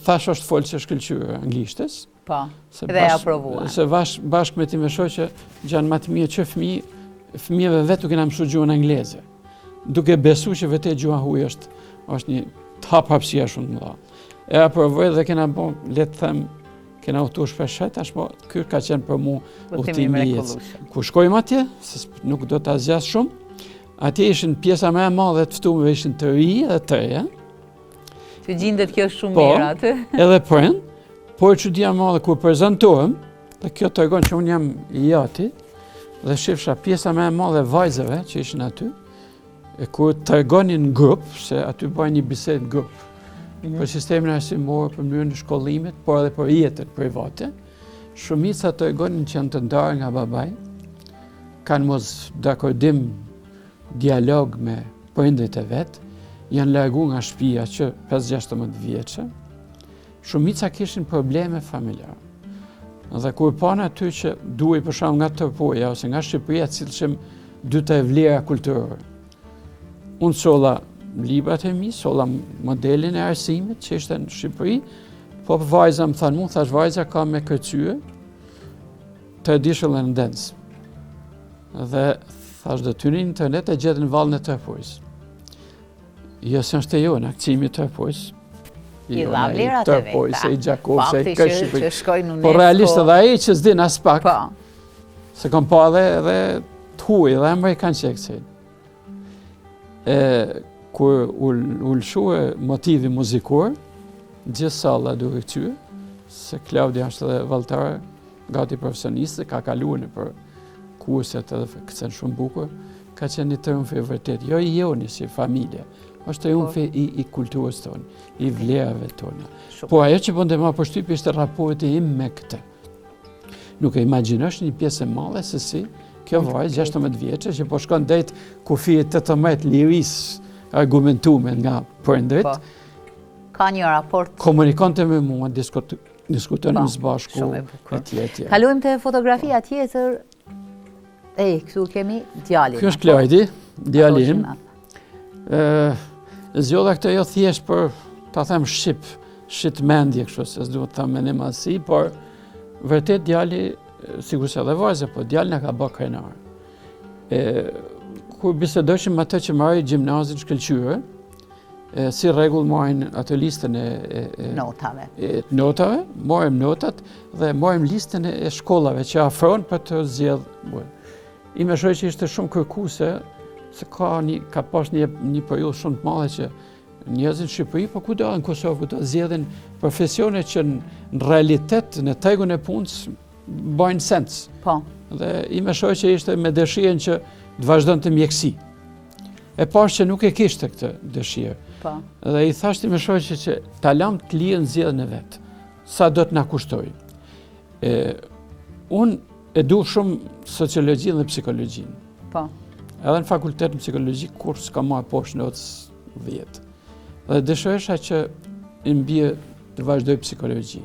[SPEAKER 2] Thash është folse shkëlqyer anglishtes.
[SPEAKER 1] Po. Dhe ja provuan.
[SPEAKER 2] Se bashkë me ti me shoqë janë më të mirë që fëmijëve vetë kena mësuar gjuhën angleze. Duke besuar që vetë gjuha huaj është një hap hapësira shumë e madhe. E aprovoj dhe kena bën, le të them, kena udhëtuar shpesh, tashmë ky ka qenë për mua udhëtimi i jetës. Ku shkojmë atje, se nuk do ta zgjas shumë, Atje ishin pjesa më e madhe të ftuarve ishin të ri dhe të reja.
[SPEAKER 1] Që gjendet kjo shumë mirë aty.
[SPEAKER 2] Edhe prind, por çudia e madhe kur prezantohem, dhe kjo tregon që unë jam i jati, dhe shifsha pjesa më e madhe e vajzave që ishin aty, e kur tregonin në grup, se aty bëjnë një bisedë në grup, për sistemin arsimor, për mënyrën e shkollimit, por edhe për jetën private, shumica tregonin që janë të ndarë nga babai, kanë mos dakordim dialog me prindrit e vet, janë largu nga shtëpia që 5-16 vjeçë, shumica kishin probleme familjare. Dhe kur pana aty që duhej për shkak nga Tërpoja ose nga Shqipëria, cilëshim dy të vlera kulturore. Unë solla librat e mi, solla modelin e arsimit që ishte në Shqipëri, po vajza më thanë, thash vajza ka me kërcyer traditional dance. Dhe thash do t'yni në internet e gjetën vallën e Tërpojës. Jo se është e jo, në akcimi Tërpojës.
[SPEAKER 1] I dha vlerat e
[SPEAKER 2] Tërpojës, e i Gjakovës, e i
[SPEAKER 1] Këshqipëri.
[SPEAKER 2] Po realisht edhe ai që s'din as pak, se kam pa edhe të huaj, dhe Amerikan që e kësejnë. Kur u lëshue motivi muzikor, gjithë salla duke këqyë, se Klaudia është edhe vallëtare, gati profesioniste, ka kaluar për kurset edhe këtën shumë bukur, ka qenë një triumf i vërtet, jo i joni si familje, është triumfi i kulturës tonë, i vlerave tonë. Po ajo që bënde ma përshtypje ishte raporti im me këtë. Nuk e imagjinosh një pjesë e madhe se si kjo vajzë 16 vjeçe që po shkon drejt kufijit 18 liris argumentume nga prindrit.
[SPEAKER 1] Ka një raport.
[SPEAKER 2] Komunikonte me mua, diskutojmë së bashku, etj.
[SPEAKER 1] Kalojmë te fotografia tjetër. Këtu kemi djalin.
[SPEAKER 2] Kjo është Klajdi, djalin. Zgjodha këtë jo thjesht për, ta them shit mendje kështu, se s'duhet të them me një masi, por vërtet djali, sikur se edhe vajza, po djali na ka bë krenar. Kur bisedojshim me atë që marrë gjimnazin shkëlqyre, si rregull marrin atë listën e notave, marrim notat dhe marrim listën e shkollave që afron për të zgjedhur. I me shoj që ishte shumë kërkuese, se ka pas një periudhë shumë të madhe që njerëzit në Shqipëri, po kudo në Kosovë, kudo zgjedhin profesione që në realitet, në tregun e punës, bajnë sens. Dhe i me shoj që ishte me dëshirën që të vazhdonte mjeksi. E pash që nuk e kishte këtë dëshirë. Dhe i thashti me shoj që ta lam të lirë në zgjedhjen e vet. Sa do të na kushtoj. Unë e du shumë sociologjinë dhe psikologjinë. Edhe në fakultet në psikologji, kur s'ka marrë poshtë notës 10. Dhe dëshiroja që i mbie të vazhdoj psikologji.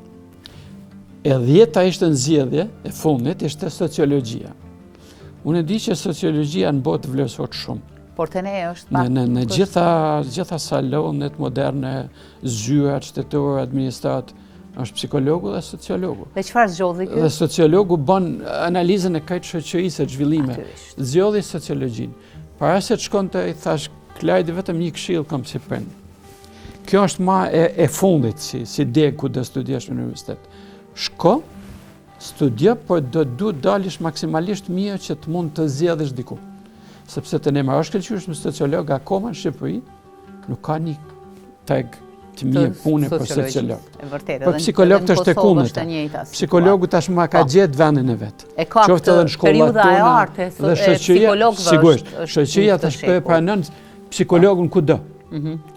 [SPEAKER 2] E 10-ta ishte në zgjedhje, e fundit ishte sociologjia. Unë e di që sociologjia në botë vlerësohet shumë.
[SPEAKER 1] Por të ne është pak.
[SPEAKER 2] Në gjitha salonet moderne, zyrat, shtetore, administrat, është psikologu dhe sociologu.
[SPEAKER 1] Dhe çfarë zgjodhi ky?
[SPEAKER 2] Dhe sociologu bën analizën e këtij shoqërisë të zhvillime. Zgjodhi sociologjinë. Para se të shkonte i thash, Klajdi vetëm një këshill kam si prind. Kjo është ma e fundit si deg ku do studiosh në universitet. Shko, studio, por do dalish maksimalisht mirë që të mund të zgjedhësh diku. Sepse të ne marrësh shkëlqysh me sociolog akoma në Shqipëri, nuk ka një tag të mirë pune për sociolog. Për psikolog të është e kundërta. Psikologu tashmë ka gjetë vendin e vet. Qoftë edhe në shkollat tona dhe shoqëria, sigurisht, shoqëria tash po e pranon psikologun kudo.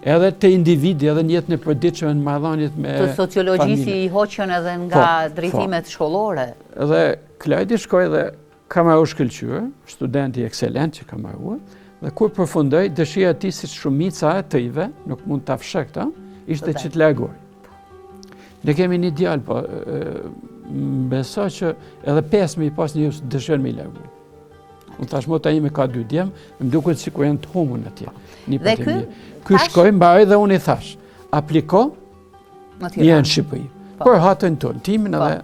[SPEAKER 2] Edhe te individi, edhe në jetën e përditshme në marrëdhëniet me
[SPEAKER 1] të sociologjisë i hoqën edhe nga drejtimet shkollore.
[SPEAKER 2] Edhe Klajdi shkoi dhe ka marrë shkëlqyer, studenti ekselent që ka marruar, dhe kur përfundoi, dëshira e tij si shumica e tyve, nuk mund ta fshë këtë, ishte që të largoj. Ne kemi një djalë, po besoj që edhe 5 pas një dëshirën me i largu. Unë tash mota ime ka 2 djemë, më duket sikur janë të humbur atje.
[SPEAKER 1] Dhe
[SPEAKER 2] ky shkoi mbari dhe unë i thash, apliko një në Shqipëri. Por hatën tonë, timin edhe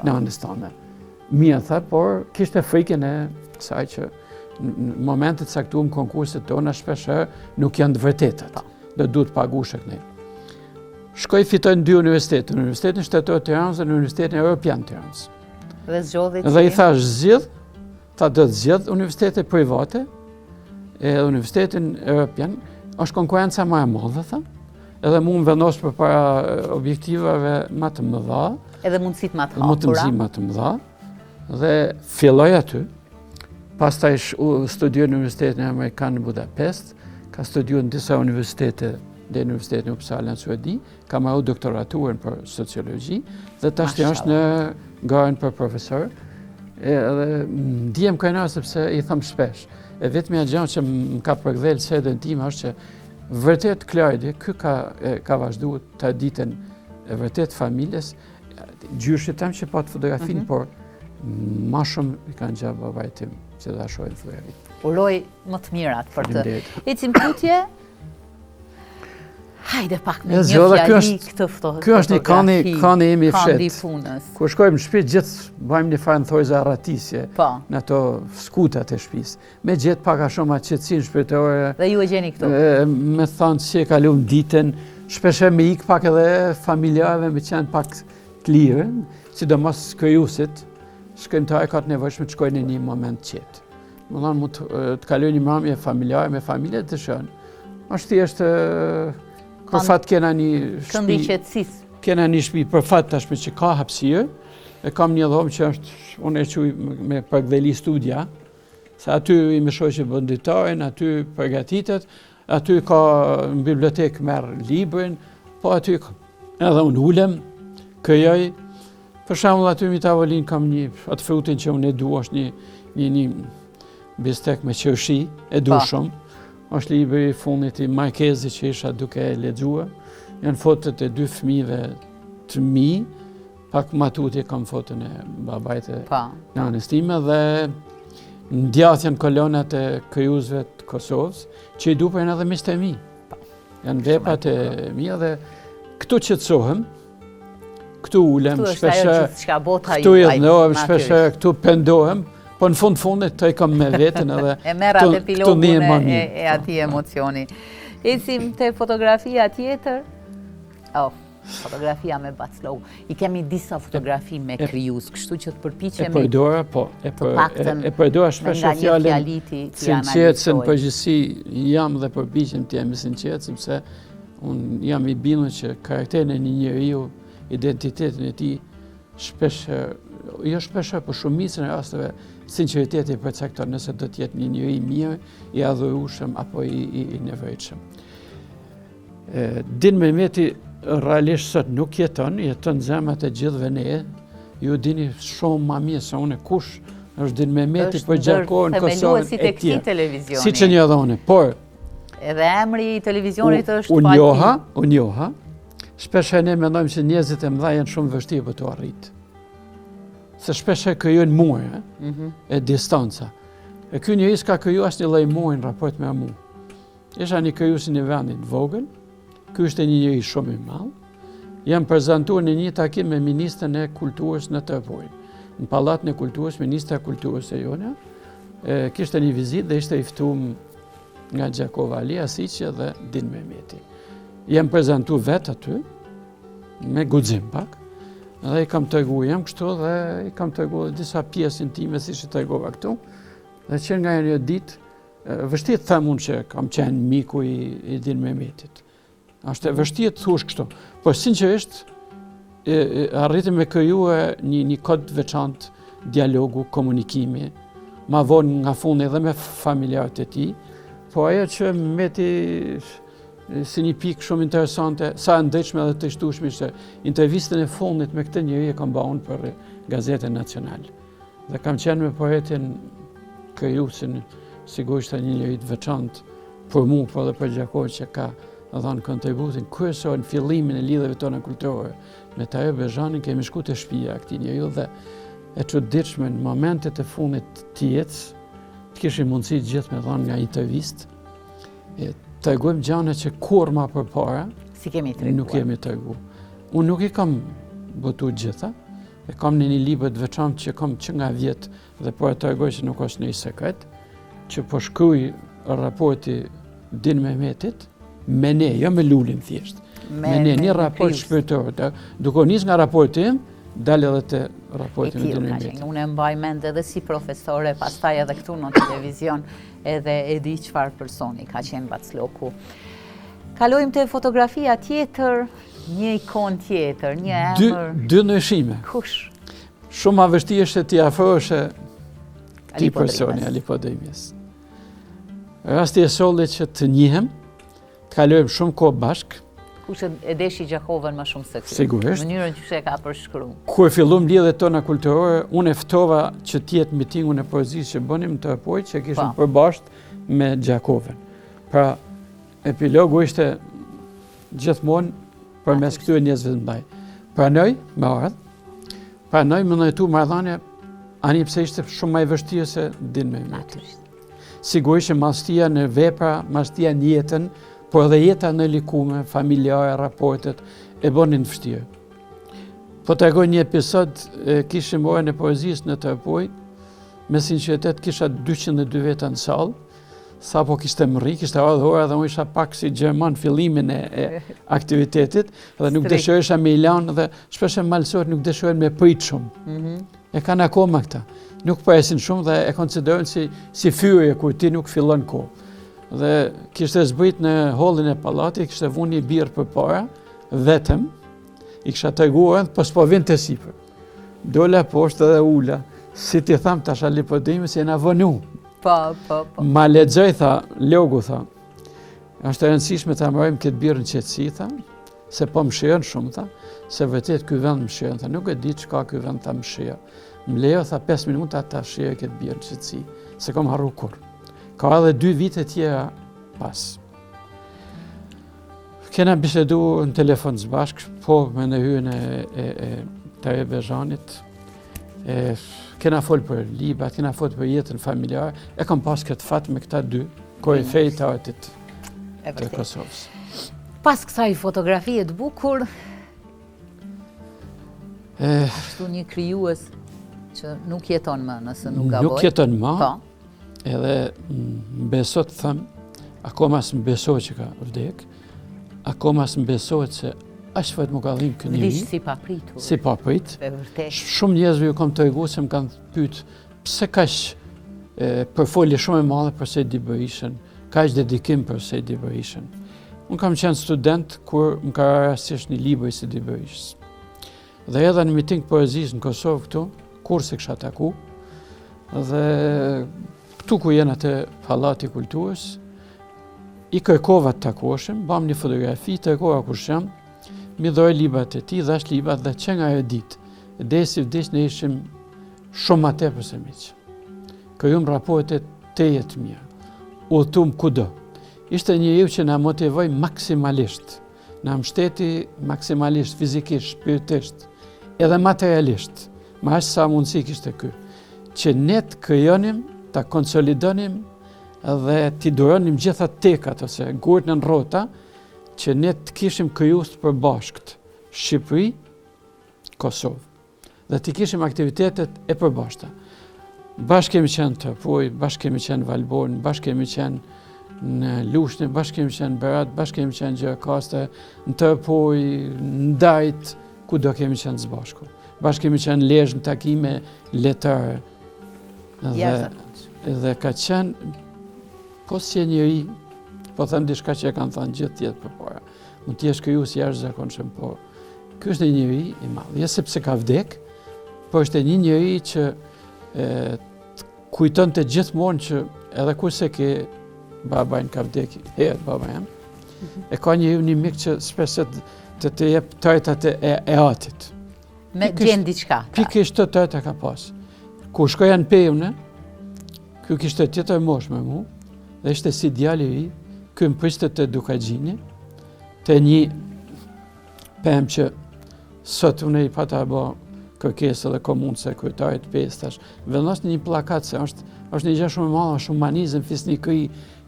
[SPEAKER 2] në anës tonë. Mia tha, por kishte frikën e kësaj që në momentet caktuar konkurset tona shpeshherë nuk janë të vërtetat. Do duhet paguash këtej. Shkoi fitoi 2 universitete, në Universitetin Shtetëror të Tiranës dhe në Universitetin Evropian të Tiranës.
[SPEAKER 1] Dhe zgjodhi.
[SPEAKER 2] Dhe i thash zgjedh, ta do të zgjedh universitete private, e Universitetin Europian, është konkurenca më e madhe, tha, edhe mund vendos përpara objektivave më të mëdha,
[SPEAKER 1] edhe mundësitë më të hapura.
[SPEAKER 2] Më të mëdha, dhe filloj aty. Pastaj studioj në Universitetin Amerikan në Budapest, ka studiuar në disa universitete dhe në Universitetin e Uppsala në Suedi, ka marrë doktoraturën për sociologji dhe tash është në garën për profesor. Edhe ndihem krenar sepse i them shpesh. E vetmja gjë që më ka përkthyer sedën time është që vërtet Klajdi, ky ka vazhduar traditën e vërtet familjes, gjyshit tam që pa të fotografinë, por ma shumë i kanë gjatë babait tim që ta shohin fotografinë.
[SPEAKER 1] Uroj më të mirat për të. Ecim pyetje. Hajde pak me një fjali këtë fotografi.
[SPEAKER 2] Ky është një kani imi
[SPEAKER 1] Kandi
[SPEAKER 2] fshet.
[SPEAKER 1] punës.
[SPEAKER 2] Kur shkojmë në shtëpi gjithë bëjmë një farë thojza arratisje në ato skutat e shtëpisë. Me gjetë pak a shumë atë qetësinë shpirtërore.
[SPEAKER 1] Dhe ju e gjeni këtu.
[SPEAKER 2] Me thonë si e kaluam ditën, shpeshe me ik pak edhe familjarëve me qenë pak të lirë, sidomos krijuesit, shkrimtarë ka të nevojshme të shkojnë në një moment qetë. Më thonë mund të kalojnë një marrëdhënie familjare me familje të shënë. Është thjesht për fat kena një
[SPEAKER 1] Këndi qetësisë.
[SPEAKER 2] Kena një shtëpi për fat tashme që ka hapësirë, e kam një dhomë që është, unë e quj me përktheli studia, se aty i më shoqë venditarin, aty përgatitet, aty ka në bibliotekë merr librin, po aty edhe unë ulem, krijoj. Për shembull aty mi tavolin kam një atë frutin që unë e dua, është një bistek me qershi, e du shumë. Është libri i fundit i Markezit që isha duke e lexuar. Janë fotot e dy fëmijëve të mi, pak më tutje kam foton e babait e nanës time dhe ndjathen kolonat e krijuesve të Kosovës, që i dupen edhe miqtë e mi. Janë veprat e mia dhe këtu qetësohem, këtu ulem, këtu jetohem, këtu pendohem. Po në fundit të i kam me vetën edhe
[SPEAKER 1] e merr atë epilogun e atij emocioni. Ecim te fotografia tjetër. Fotografia me Baclov. I kemi disa fotografi me krijues, kështu që të përpiqemi.
[SPEAKER 2] E përdora, po. E përdora shpesh fjalën sinqert, se në përgjithësi jam dhe përpiqem të jem i sinqert, sepse unë jam i bindur që karakterin e një njeriu, identitetin e tij shpesh, për shumicën e rasteve, sinqeriteti përcakton nëse do të jetë një njeri i mirë, i adhurueshëm apo i nevojshëm. Din Mehmeti realisht sot nuk jeton zemrat e gjithëve ne. Ju dini shumë më mirë se unë kush është Din Mehmeti për gjakohen Kosovën e tjerë. Siç e njohoni, por
[SPEAKER 1] edhe emri i televizionit është fati.
[SPEAKER 2] Unë njoha. Shpesh ne mendojmë se njerëzit e mëdha janë shumë vështirë për të arritur. Se shpesh e krijojnë muaj, e distanca. E ky njeri s'ka krijuar asnjë lloj muaji në raport me mua. Isha një krijues i një vendi të vogël. Ky ishte një njeri shumë i madh. Jam prezantuar në një takim me ministrin e kulturës në Tërvoj. Në pallatin e kulturës, ministra e kulturës e jona, kishte një vizitë dhe ishte i ftuar nga Gjakova Ali Asiqi dhe Din Mehmeti. Jam prezantuar vetë aty me guxim pak. Dhe i kam treguar jam kështu dhe i kam treguar disa pjesë intime siç i tregova këtu. Dhe që nga një ditë vështirë të them unë që kam qenë miku i Din Mehmetit. Është vështirë të thush kështu, por sinqerisht arritëm me krijuar një kod veçantë dialogu, komunikimi, ma vonë nga fundi edhe me familjarët e tij, po ajo që Mehmeti si një pikë shumë interesante, sa ndëshme dhe të shtueshme ishte intervistën e fundit me këtë njeri e kam bën për Gazetën Nacionale. Dhe kam qenë me poetin krijuesin, sigurisht një njeri të veçantë për mua, por edhe për Gjakovën që ka dhënë kontributin kryesor në fillimin e lidhjeve tona kulturore. Me Tahir Bezhanin kemi shkuar te shtëpia e këtij njeriu dhe e çuditshme në momentet e fundit të jetës, të kishim mundësi gjithë me dhënë nga intervistë. Tregojmë gjëra që kur më përpara nuk kemi treguar. Unë nuk i kam botuar gjitha, e kam në një libër të veçantë që kam që nga vjet dhe po e tregoj që nuk është një sekret, që po shkruaj raporti Din Mehmetit me ne, jo me Lulin thjesht. Me ne, një raport shpirtëror. Duke nis nga raporti im, dal edhe te raportin me Dinu Imbeti.
[SPEAKER 1] Unë e mbaj mend edhe si profesore, pastaj edhe këtu në televizion, edhe e di çfarë personi ka qenë Vacloku. Kalojmë te fotografia tjetër, një ikon tjetër, një emër.
[SPEAKER 2] Dy ndryshime.
[SPEAKER 1] Kush?
[SPEAKER 2] Shumë ma vështirë t'i afrohesh këtij personi, Ali Podrimjes. Rasti e sollit që të njihem, të kalojmë shumë kohë bashkë.
[SPEAKER 1] Kush e deshi Gjakovën më shumë se ky?
[SPEAKER 2] Sigurisht.
[SPEAKER 1] Mënyrën që e ka përshkruar.
[SPEAKER 2] Kur fillum lidhjet tona kulturore, unë e ftova që t'jetë mitingun e poezisë që bënim të Apoj, që kishim përbashkët me Gjakovën. Pra, epilogu ishte gjithmonë përmes këtyre njerëzve të mbaj. Pranoj me ardh, pranoj më ndërtu marrëdhënie, ani pse ishte shumë më e vështirë se Dinu Imbeti. Sigurisht që mashtia në vepra, mashtia në jetën, por edhe jeta në likume, familjare, raportet, e bënin vështirë. Po të regoj një episod, kishim orën e poezisë në Tërpoj, me sinqeritet kisha 202 veta në salë, sa po kishte mëri, kishte ardhur ora dhe unë isha pak si Gjerman fillimin e aktivitetit, dhe nuk dëshirohesha me ilan dhe shpesh e malësohet nuk dëshirohen me prit shumë. E kanë akoma këta. Nuk presin shumë dhe e konsiderojnë si fyrje kur ti nuk fillon kohë. Dhe kishte zbrit në hallin e pallati, kishte vuni një birë përpara, vetëm, i kisha treguar, po s'po vjen të sipër. Dola poshtë dhe ula, si ti tham tash Ali Podrimi se jena vënu.
[SPEAKER 1] Po.
[SPEAKER 2] Ma lexoj, tha, logu, tha, është e rëndësishme ta marrim këtë birë në qetësi, tha, se po më shiron shumë, tha, se vërtet ky vend më shiron, tha, nuk e di çka ky vend ta më shiro. Më lejo, tha, 5 minuta ta shiroj këtë birë në qetësi, se kam harru kur. Ka edhe 2 vite tjera pas. Kena bisedu në telefon së bashkë, po me në hyrën e Tare Bezhanit. Kena folë për libat, kena folë për jetën familjarë. E kam pas këtë fat me këta 2 korifej të artit të Kosovës.
[SPEAKER 1] Pas kësaj fotografie të bukur, ashtu një krijues që nuk jeton më, nëse nuk gaboj.
[SPEAKER 2] Nuk jeton më. Edhe besot thëm, akoma s'm besohet që ka vdek, akoma s'm besohet se ashtë vetë më ka dhimë kënë njëri.
[SPEAKER 1] Vdish si papritur.
[SPEAKER 2] Si paprit.
[SPEAKER 1] E vërtet.
[SPEAKER 2] Shumë njerëzve ju kam të regu se më kanë pytë pse kash përfolje shumë e madhe për Sejdi Berishën, kash dedikim për Sejdi Berishën. Unë kam qenë student kur më ka rastisht një libër i Sejdi Berishës. Dhe edhe në miting poezisë në Kosovë këtu, kur se kësha taku, dhe këtu ku jena të Pallati Kulturës, i kërkova të takoshim, bam një fotografi, të kërkova kur shem, mi dhoj librat e ti, dhash librat dhe që nga e dit. Dhe si vdish ne ishim shumë atë për se miqë. Kërjum raportet të jetë mirë, udhëtum kudo. Ishte një ju që na motivoj maksimalisht, na mshteti maksimalisht, fizikisht, shpirtisht, edhe materialisht, ma është sa mundësi kishte ky, që ne të krijonim, ta konsolidonim dhe t'i duronim gjitha tekat ose gurët në rrota, që ne të kishim krijues të përbashkët, Shqipëri, Kosovë, dhe t'i kishim aktivitetet e përbashkëta. Bashkë kemi qenë të Apoj, bashkë kemi qenë Valborn, bashkë kemi qenë në Lushnjë, bashkë kemi qenë Berat, bashkë kemi qenë Gjirakaste, në të Apoj, në Dajt, ku do kemi qenë së bashku. Bashkë kemi qenë Lezhë në takime letare. Dhe ka qenë, po si e njëri, po them diçka që e kanë thënë gjithë tjetë për para. Mund t'jesh krijues jashtëzakonshëm, po ky është një njeri i madh. Jo sepse ka vdek, po është një njeri që kujtonte gjithmonë që edhe kurse ke babajnë ka vdek, herët baba jam, e ka një mik që shpesh të jep trajtat e atit.
[SPEAKER 1] Me gjen diçka.
[SPEAKER 2] Pikërisht të trajta ka pas. Kur shkoja në Pejune, ky kishte tjetër moshë me mu, dhe ishte si djali i ri, ky më priste të Dukagjini, të një pemë që sot unë i pata bo kërkesë dhe komunë se kryetarit pestash, vendos një plakat se është një gjë shumë e madhe, shumë manizëm, fisnikëri,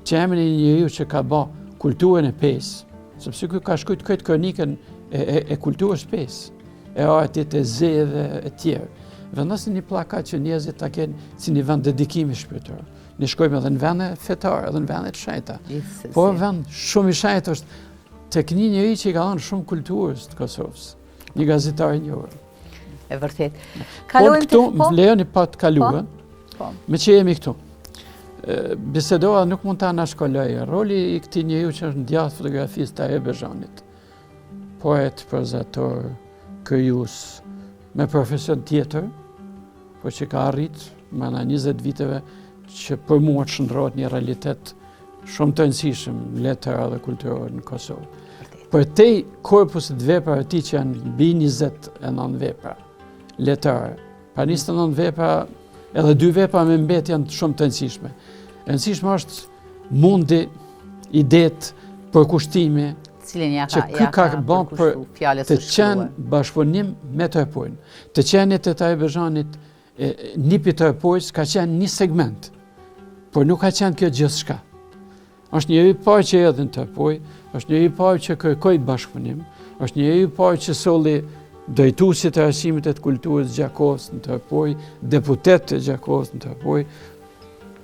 [SPEAKER 2] që emrin e një njeriu që ka bë kulturën e pesë, sepse ky ka shkruajtur këtë kronikën e kulturës pesë, e artit e zi dhe e tjerë. Vendosin një plakat që njerëzit ta kenë si një vend dedikimi shpirtëror. Ne shkojmë edhe në vende fetare, edhe në vende të shenjta. Po vend shumë i shenjtë është tek një njeri që i ka dhënë shumë kulturës të Kosovës, një gazetar i njohur.
[SPEAKER 1] E vërtet.
[SPEAKER 2] Këtu, lejoni pa të kaluë, me që jemi këtu. Bisedova nuk mund ta nashkolloj. Roli i këtij njeriu që është ndjath fotografisë të Berzhanit. Poet, prozator, krijues, me profesion tjetër, por që ka arrit mana 20 viteve që për mua të shndrohet një realitet shumë të rëndësishëm letër dhe kulturor në Kosovë. Për te korpusit veprave të tij që janë mbi 29 vepra letare. Pa 29 vepra, edhe 2 vepra me mbet janë shumë të rëndësishme. Rëndësishme është mundi, idet, përkushtimi, që ka bën për të qenë bashkëpunim me tërpojnë. Të qenit e të Berzhanit nipi tërpojës ka qenë një segment, por nuk ka qenë kjo gjithçka. Është njëri i parë që erdhi në tërpoj, është njëri i parë që kërkoi bashkëpunim, është njëri i parë që solli drejtuesit të arsimit të kulturës Gjakovës në tërpoj, deputet të Gjakovës në tërpoj,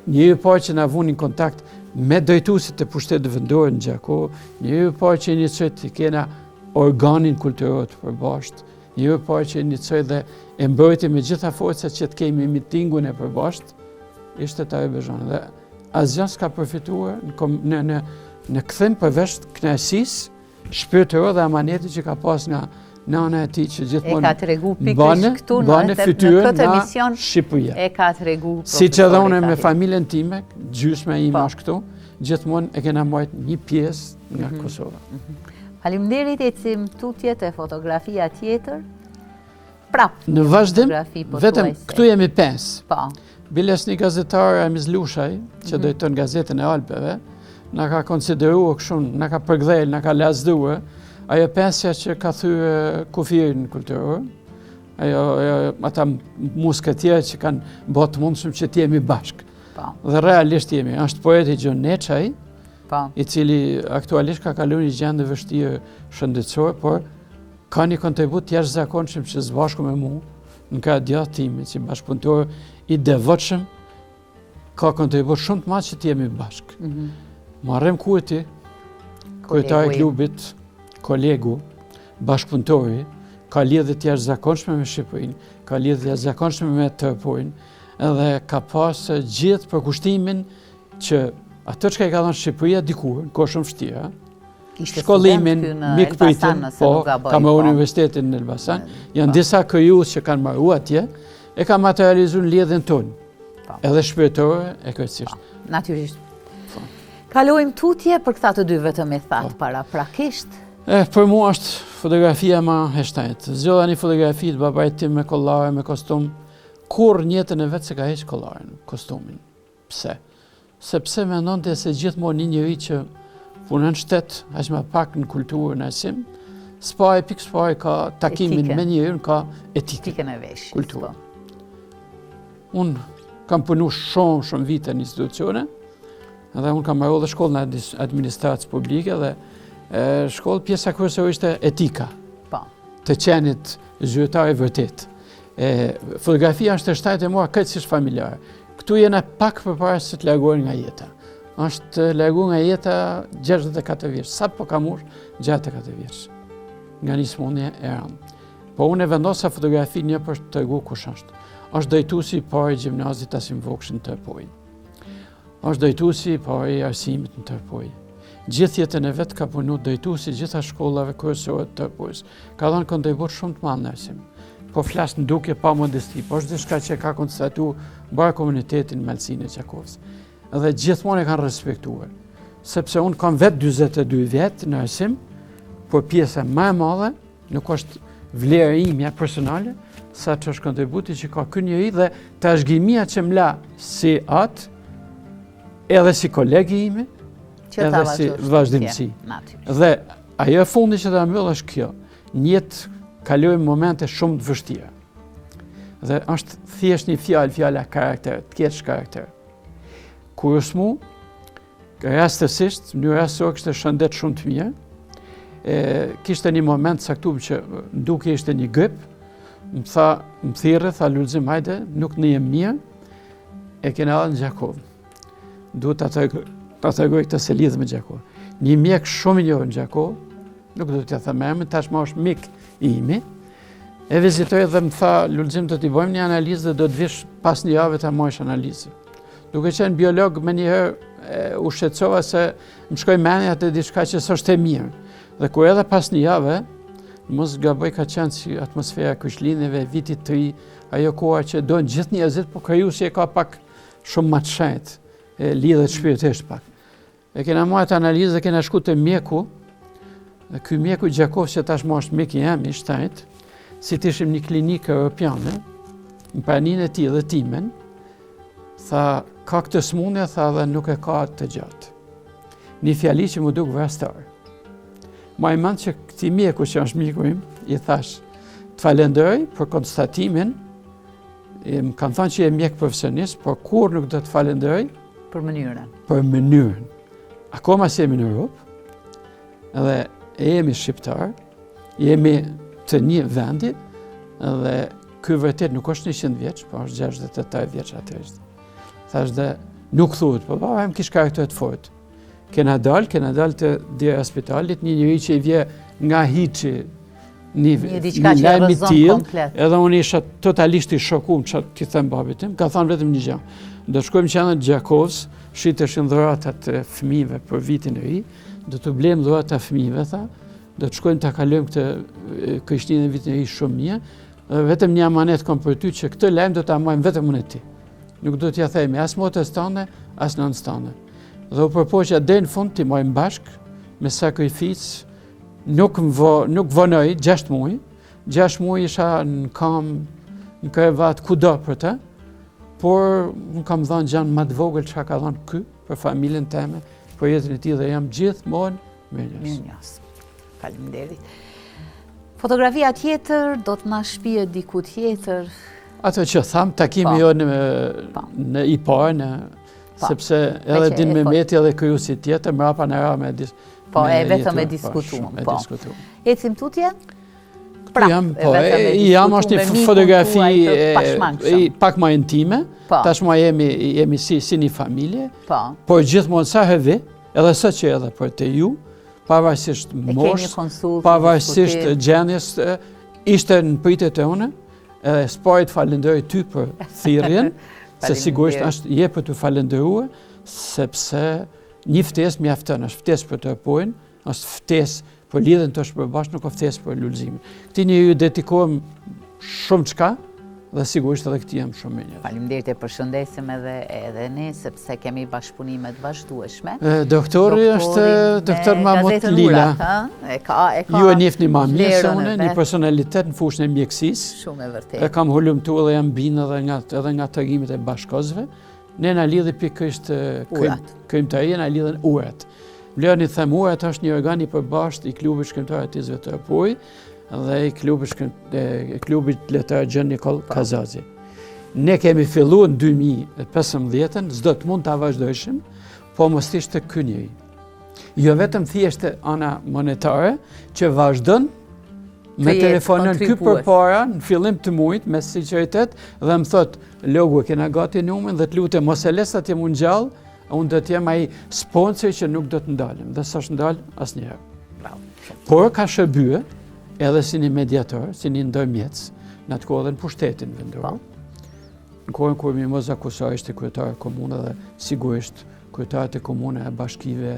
[SPEAKER 2] njëri i parë që na vunin kontakt me drejtuesit të pushtetit vendor në Gjakovë, njëri i parë që inicoi të kena organin kulturor të përbashkët, njëri i parë që inicoi dhe e mbrojti me gjitha forcat që të kemi mitingun e përbashkët, ishte Tahe Berzhani. Dhe asgjë s'ka përfituar në kthim përveç kënaqësisë shpirtërore dhe amanetit që ka pas nga nana e tij që gjithmonë
[SPEAKER 1] e ka tregu pikërisht këtu në këtë emision
[SPEAKER 2] Shqipëria.
[SPEAKER 1] E ka tregu
[SPEAKER 2] siç edhe unë me familjen time, gjysma ime është këtu, gjithmonë e kena marrë një pjesë nga Kosova.
[SPEAKER 1] Faleminderit, ecim tutje te fotografia tjetër. Prap.
[SPEAKER 2] Në vazhdim, vetëm këtu jemi 5.
[SPEAKER 1] Po.
[SPEAKER 2] Biles një gazetar Amiz Lushaj, që drejton gazetën e Alpeve, na ka konsideruar kështu, na ka përgdhel, na ka lasduar. Ajo pensja që ka thyrë kufirin kulturor, ata muskët tjerë që kanë botë mundshëm që t'jemi bashkë. Dhe realisht jemi. Është poeti Gjon Neçaj, i cili aktualisht ka kaluar një gjendje vështirë shëndetësore, por ka një kontribut jashtëzakonshëm që së bashku me mua, në ka djathtë time, që bashkëpunëtor i devotshëm, ka kontribut shumë të madh që t'jemi bashkë. Marrem Kurti, kryetari i klubit, kolegu, bashkëpunëtori, ka lidhje të jashtëzakonshme me Shqipërinë, ka lidhje të jashtëzakonshme me tërpojnë, edhe ka pas gjithë përkushtimin që ato që ka dhënë Shqipëria dikur, në kohë shumë vështira, shkollimin, mikpritjen, ka marrë universitetin në Elbasan, janë disa krijues që kanë marrë atje, e ka materializuar lidhjen tonë, edhe shpirtërore e krejtësisht.
[SPEAKER 1] Natyrisht. Kalojmë tutje për këta të dy vetëm e thatë paraprakisht.
[SPEAKER 2] Për mua është fotografia ma e shtrenjtë. Zgjodha një fotografi të babait tim me kollare, me kostum, kur në jetën e vet se ka heq kollaren, kostumin. Pse? Sepse mendonte se gjithmonë një njeri që punon në shtet, aq më pak në kulturë, në arsim, s'pari ka takimin me njerin, ka etikën
[SPEAKER 1] e veshjes.
[SPEAKER 2] Kulturë. Unë kam punu shumë vite në institucione, edhe unë kam marrë dhe shkollën në administratës publike dhe shkollë pjesa kryesore ishte etika, të qenit zyrtar i vërtet. Fotografia është e shtrenjtë e mua krejtësisht familjare. Këtu jena pak përpara se të largohen nga jeta. Është larguar nga jeta 64 vjeç, sa po ka mur 64 vjeç. Nga një smundje e rëndë. Po unë e vendosa fotografi një për të treguar kush është. Është drejtuesi i parë i gjimnazit Asim Vokshi në Tërpoj. Është drejtuesi i parë i arsimit në Tërpoj. Gjithë jetën e vetë ka punu drejtuesi gjitha shkollave kryesore të Tërpojës. Ka dhënë kontribut shumë të madh në arsim. Po flas në duke pa modesti, po është diçka që ka konstatuar mbar komunitetin Malsinë e Gjakovës. Dhe gjithmonë e kanë respektuar. Sepse unë kam vetë 42 vjet në arsim, por pjesa më e madhe nuk është vlera imja personale, sa që është kontributi që ka ky njeri dhe trashëgimia që m'la si atë, edhe si kolegi imi, edhe si vazhdimsi. Dhe ajo e fundi që ta mbyll është kjo. Në jetë kalojmë momente shumë të vështira. Dhe është thjesht një fjala karakter, të kesh karakter. Kur është mu, rastësisht, në rastësor kishte shëndet shumë të mirë, kishte një moment saktum që duke ishte një grip, më thirrë, tha Lulzim, hajde, nuk në jem mirë, e kena edhe në Gjakovë. Duhet ta tregoj këtë se lidh me Gjakovë. Një mjek shumë i njohur në Gjakovë, nuk do t'ja them emrin, tashmë është mik i imi, E vizitoj dhe më tha, Lulzim, do t'i bëjmë një analizë dhe do të vish pas një javë ta mojsh analizën. Duke qenë biolog, me njëherë u shqetësova se më shkoj menja të diçka që s'është e mirë. Dhe kur edhe pas një javë, mos gaboj ka qenë si atmosfera Krishtlindjeve, vitit të ri, ajo koha që dojnë gjithë njerëzit, po krijuesi e ka pak shumë më të shenjtë, lidhet shpirtisht pak. E kena marrë analizë dhe kena shku te mjeku, dhe ky mjeku Gjakov që tashmë është mjek i jam i shtrenjtë, si të ishim një klinikë europiane, në praninë e tij dhe timen, tha, ka këtë smundje, tha, dhe nuk e ka të gjatë. Një fjali që mu duk vrastar. Ma i mend që këti mjeku që është mjeku im, i thash, të falenderoj për konstatimin, më kanë thënë që je mjek profesionist, por kur nuk do të falenderoj
[SPEAKER 1] për mënyrën.
[SPEAKER 2] Për mënyrën. Akoma si jemi në Europë, edhe jemi shqiptar, jemi të një vendi, dhe ky vërtet nuk është 100 vjeç, po është 68 vjeç atëherë. Thash dhe nuk thuhet, po baba im kish karakter të fortë. Kena dal të dera spitalit, një njeri që i vje nga hiçi një lajm i tillë, edhe unë isha totalisht i shokuar çfarë ti them babit tim, ka thënë vetëm një gjë. Do shkojmë qendrën e Gjakovs, shiteshin dhuratat e fëmijëve për vitin e ri, do të blejmë dhuratat e fëmijëve, tha, do të shkojmë ta kalojmë këtë Krishtlindjen e vitit e ri shumë mirë, vetëm një amanet kam për ty që këtë lajm do ta marrim vetëm unë e ti. Nuk do t'ja themi as motrës tande, as nënës tande. Dhe u përpoqja deri në fund t'i marrim bashkë me sakrificë. Nuk vonoj 6 muaj. 6 muaj isha në kam, në krevat kudo për të, por më kam dhënë gjanë më të vogël çka ka dhënë ky për familjen time, për jetën e tij dhe jam gjithmonë mirënjohës.
[SPEAKER 1] Faleminderit. Fotografia tjetër do të na shpihet diku tjetër.
[SPEAKER 2] Ato që tham, takimi jo në i parë, sepse edhe Din Mehmeti edhe krijuesi tjetër mbrapa na ra me
[SPEAKER 1] po, e vetëm e diskutuam. Po. Ecim tutje?
[SPEAKER 2] Jam është një fotografi pak më intime, tashmë jemi si një familje, por gjithmonë sa herë edhe sot që edhe për te ju, pavarësisht moshës, pavarësisht gjendjes, ishte në pritet e une, edhe s'pari të falenderoj ty për thirrjen, se sigurisht je për të falenderuar, sepse një ftesë mjafton, është ftesë për të pojnë, është ftesë për lidhen të shpërbashkë, nuk është ftesë për Lulzimin. Këti një ju dedikohem shumë çka, dhe sigurisht edhe këti jam shumë mirë.
[SPEAKER 1] Faleminderit, e përshëndesim edhe ne, sepse kemi bashkëpunime të vazhdueshme.
[SPEAKER 2] Doktori është doktor Mahmut Lila. Ju e njefni ma mirë se une, një personalitet në fushën e mjekësisë.
[SPEAKER 1] Shumë e vërtetë.
[SPEAKER 2] E kam hulumtuar dhe jam binë edhe nga tregimit e bashkozve. Ne na lidhi pikërisht krijimtaria, na lidhen urat. Vlerën i them urat është një organ i përbashkët i klubit shkrimtar artistëve të Apuj dhe i klubit letar Gjën Nikol Kazazi. Ne kemi filluar në 2015, s'do të mund ta vazhdojshim, po mos ishte ky njeri. Jo vetëm thjesht ana monetare që vazhdon me telefonën ky përpara në fillim të muajit me sinqeritet dhe më thot logu e kena gati numrin dhe të lutem mos e lesa të jem unë gjallë, unë do të jem ai sponsor që nuk do të ndalem dhe s'është ndal asnjëherë. Por ka shërbyer edhe si një mediator, si një ndërmjetës, në atë kohë dhe në pushtetin vendor. Në kohën kur Mimoza Kusar ishte kryetar e komunës dhe sigurisht kryetarët e komunës e bashkive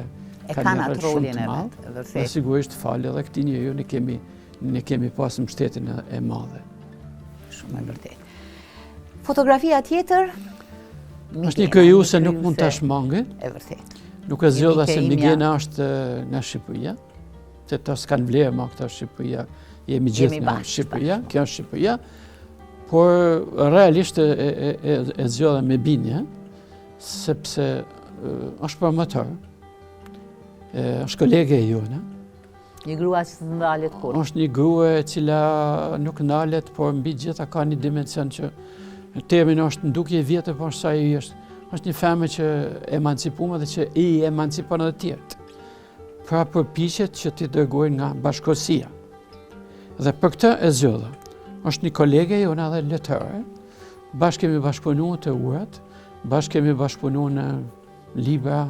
[SPEAKER 1] kanë atë rolin e vet,
[SPEAKER 2] vërtet. Dhe sigurisht falë edhe këtij njeriu ne kemi pasur mbështetjen e madhe.
[SPEAKER 1] Shumë e vërtetë. Fotografia tjetër
[SPEAKER 2] është një krijuese nuk mund ta shmangë.
[SPEAKER 1] E vërtetë.
[SPEAKER 2] Nuk e zgjodha se Migena është nga Shqipëria, se ta s'kan vlerë ma këta Shqipëria, jemi gjithë nga Shqipëria, kjo është Shqipëria, por realisht e zgjodha me bindje, sepse është promotor, është kolege e jone.
[SPEAKER 1] Një grua që të ndalet kur?
[SPEAKER 2] Është një grua e cila nuk ndalet, por mbi gjitha ka një dimension që termin është ndukje vjetër, por sa i është. Është një femër që emancipuar dhe që i emancipon edhe tjerët. Pra përpiqet që ti dërgojë nga bashkësia. Dhe për këtë e zgjodha. Është një kolege jone edhe letare. Bashkë kemi bashkëpunuar të urat, bashkë kemi bashkëpunuar në libra,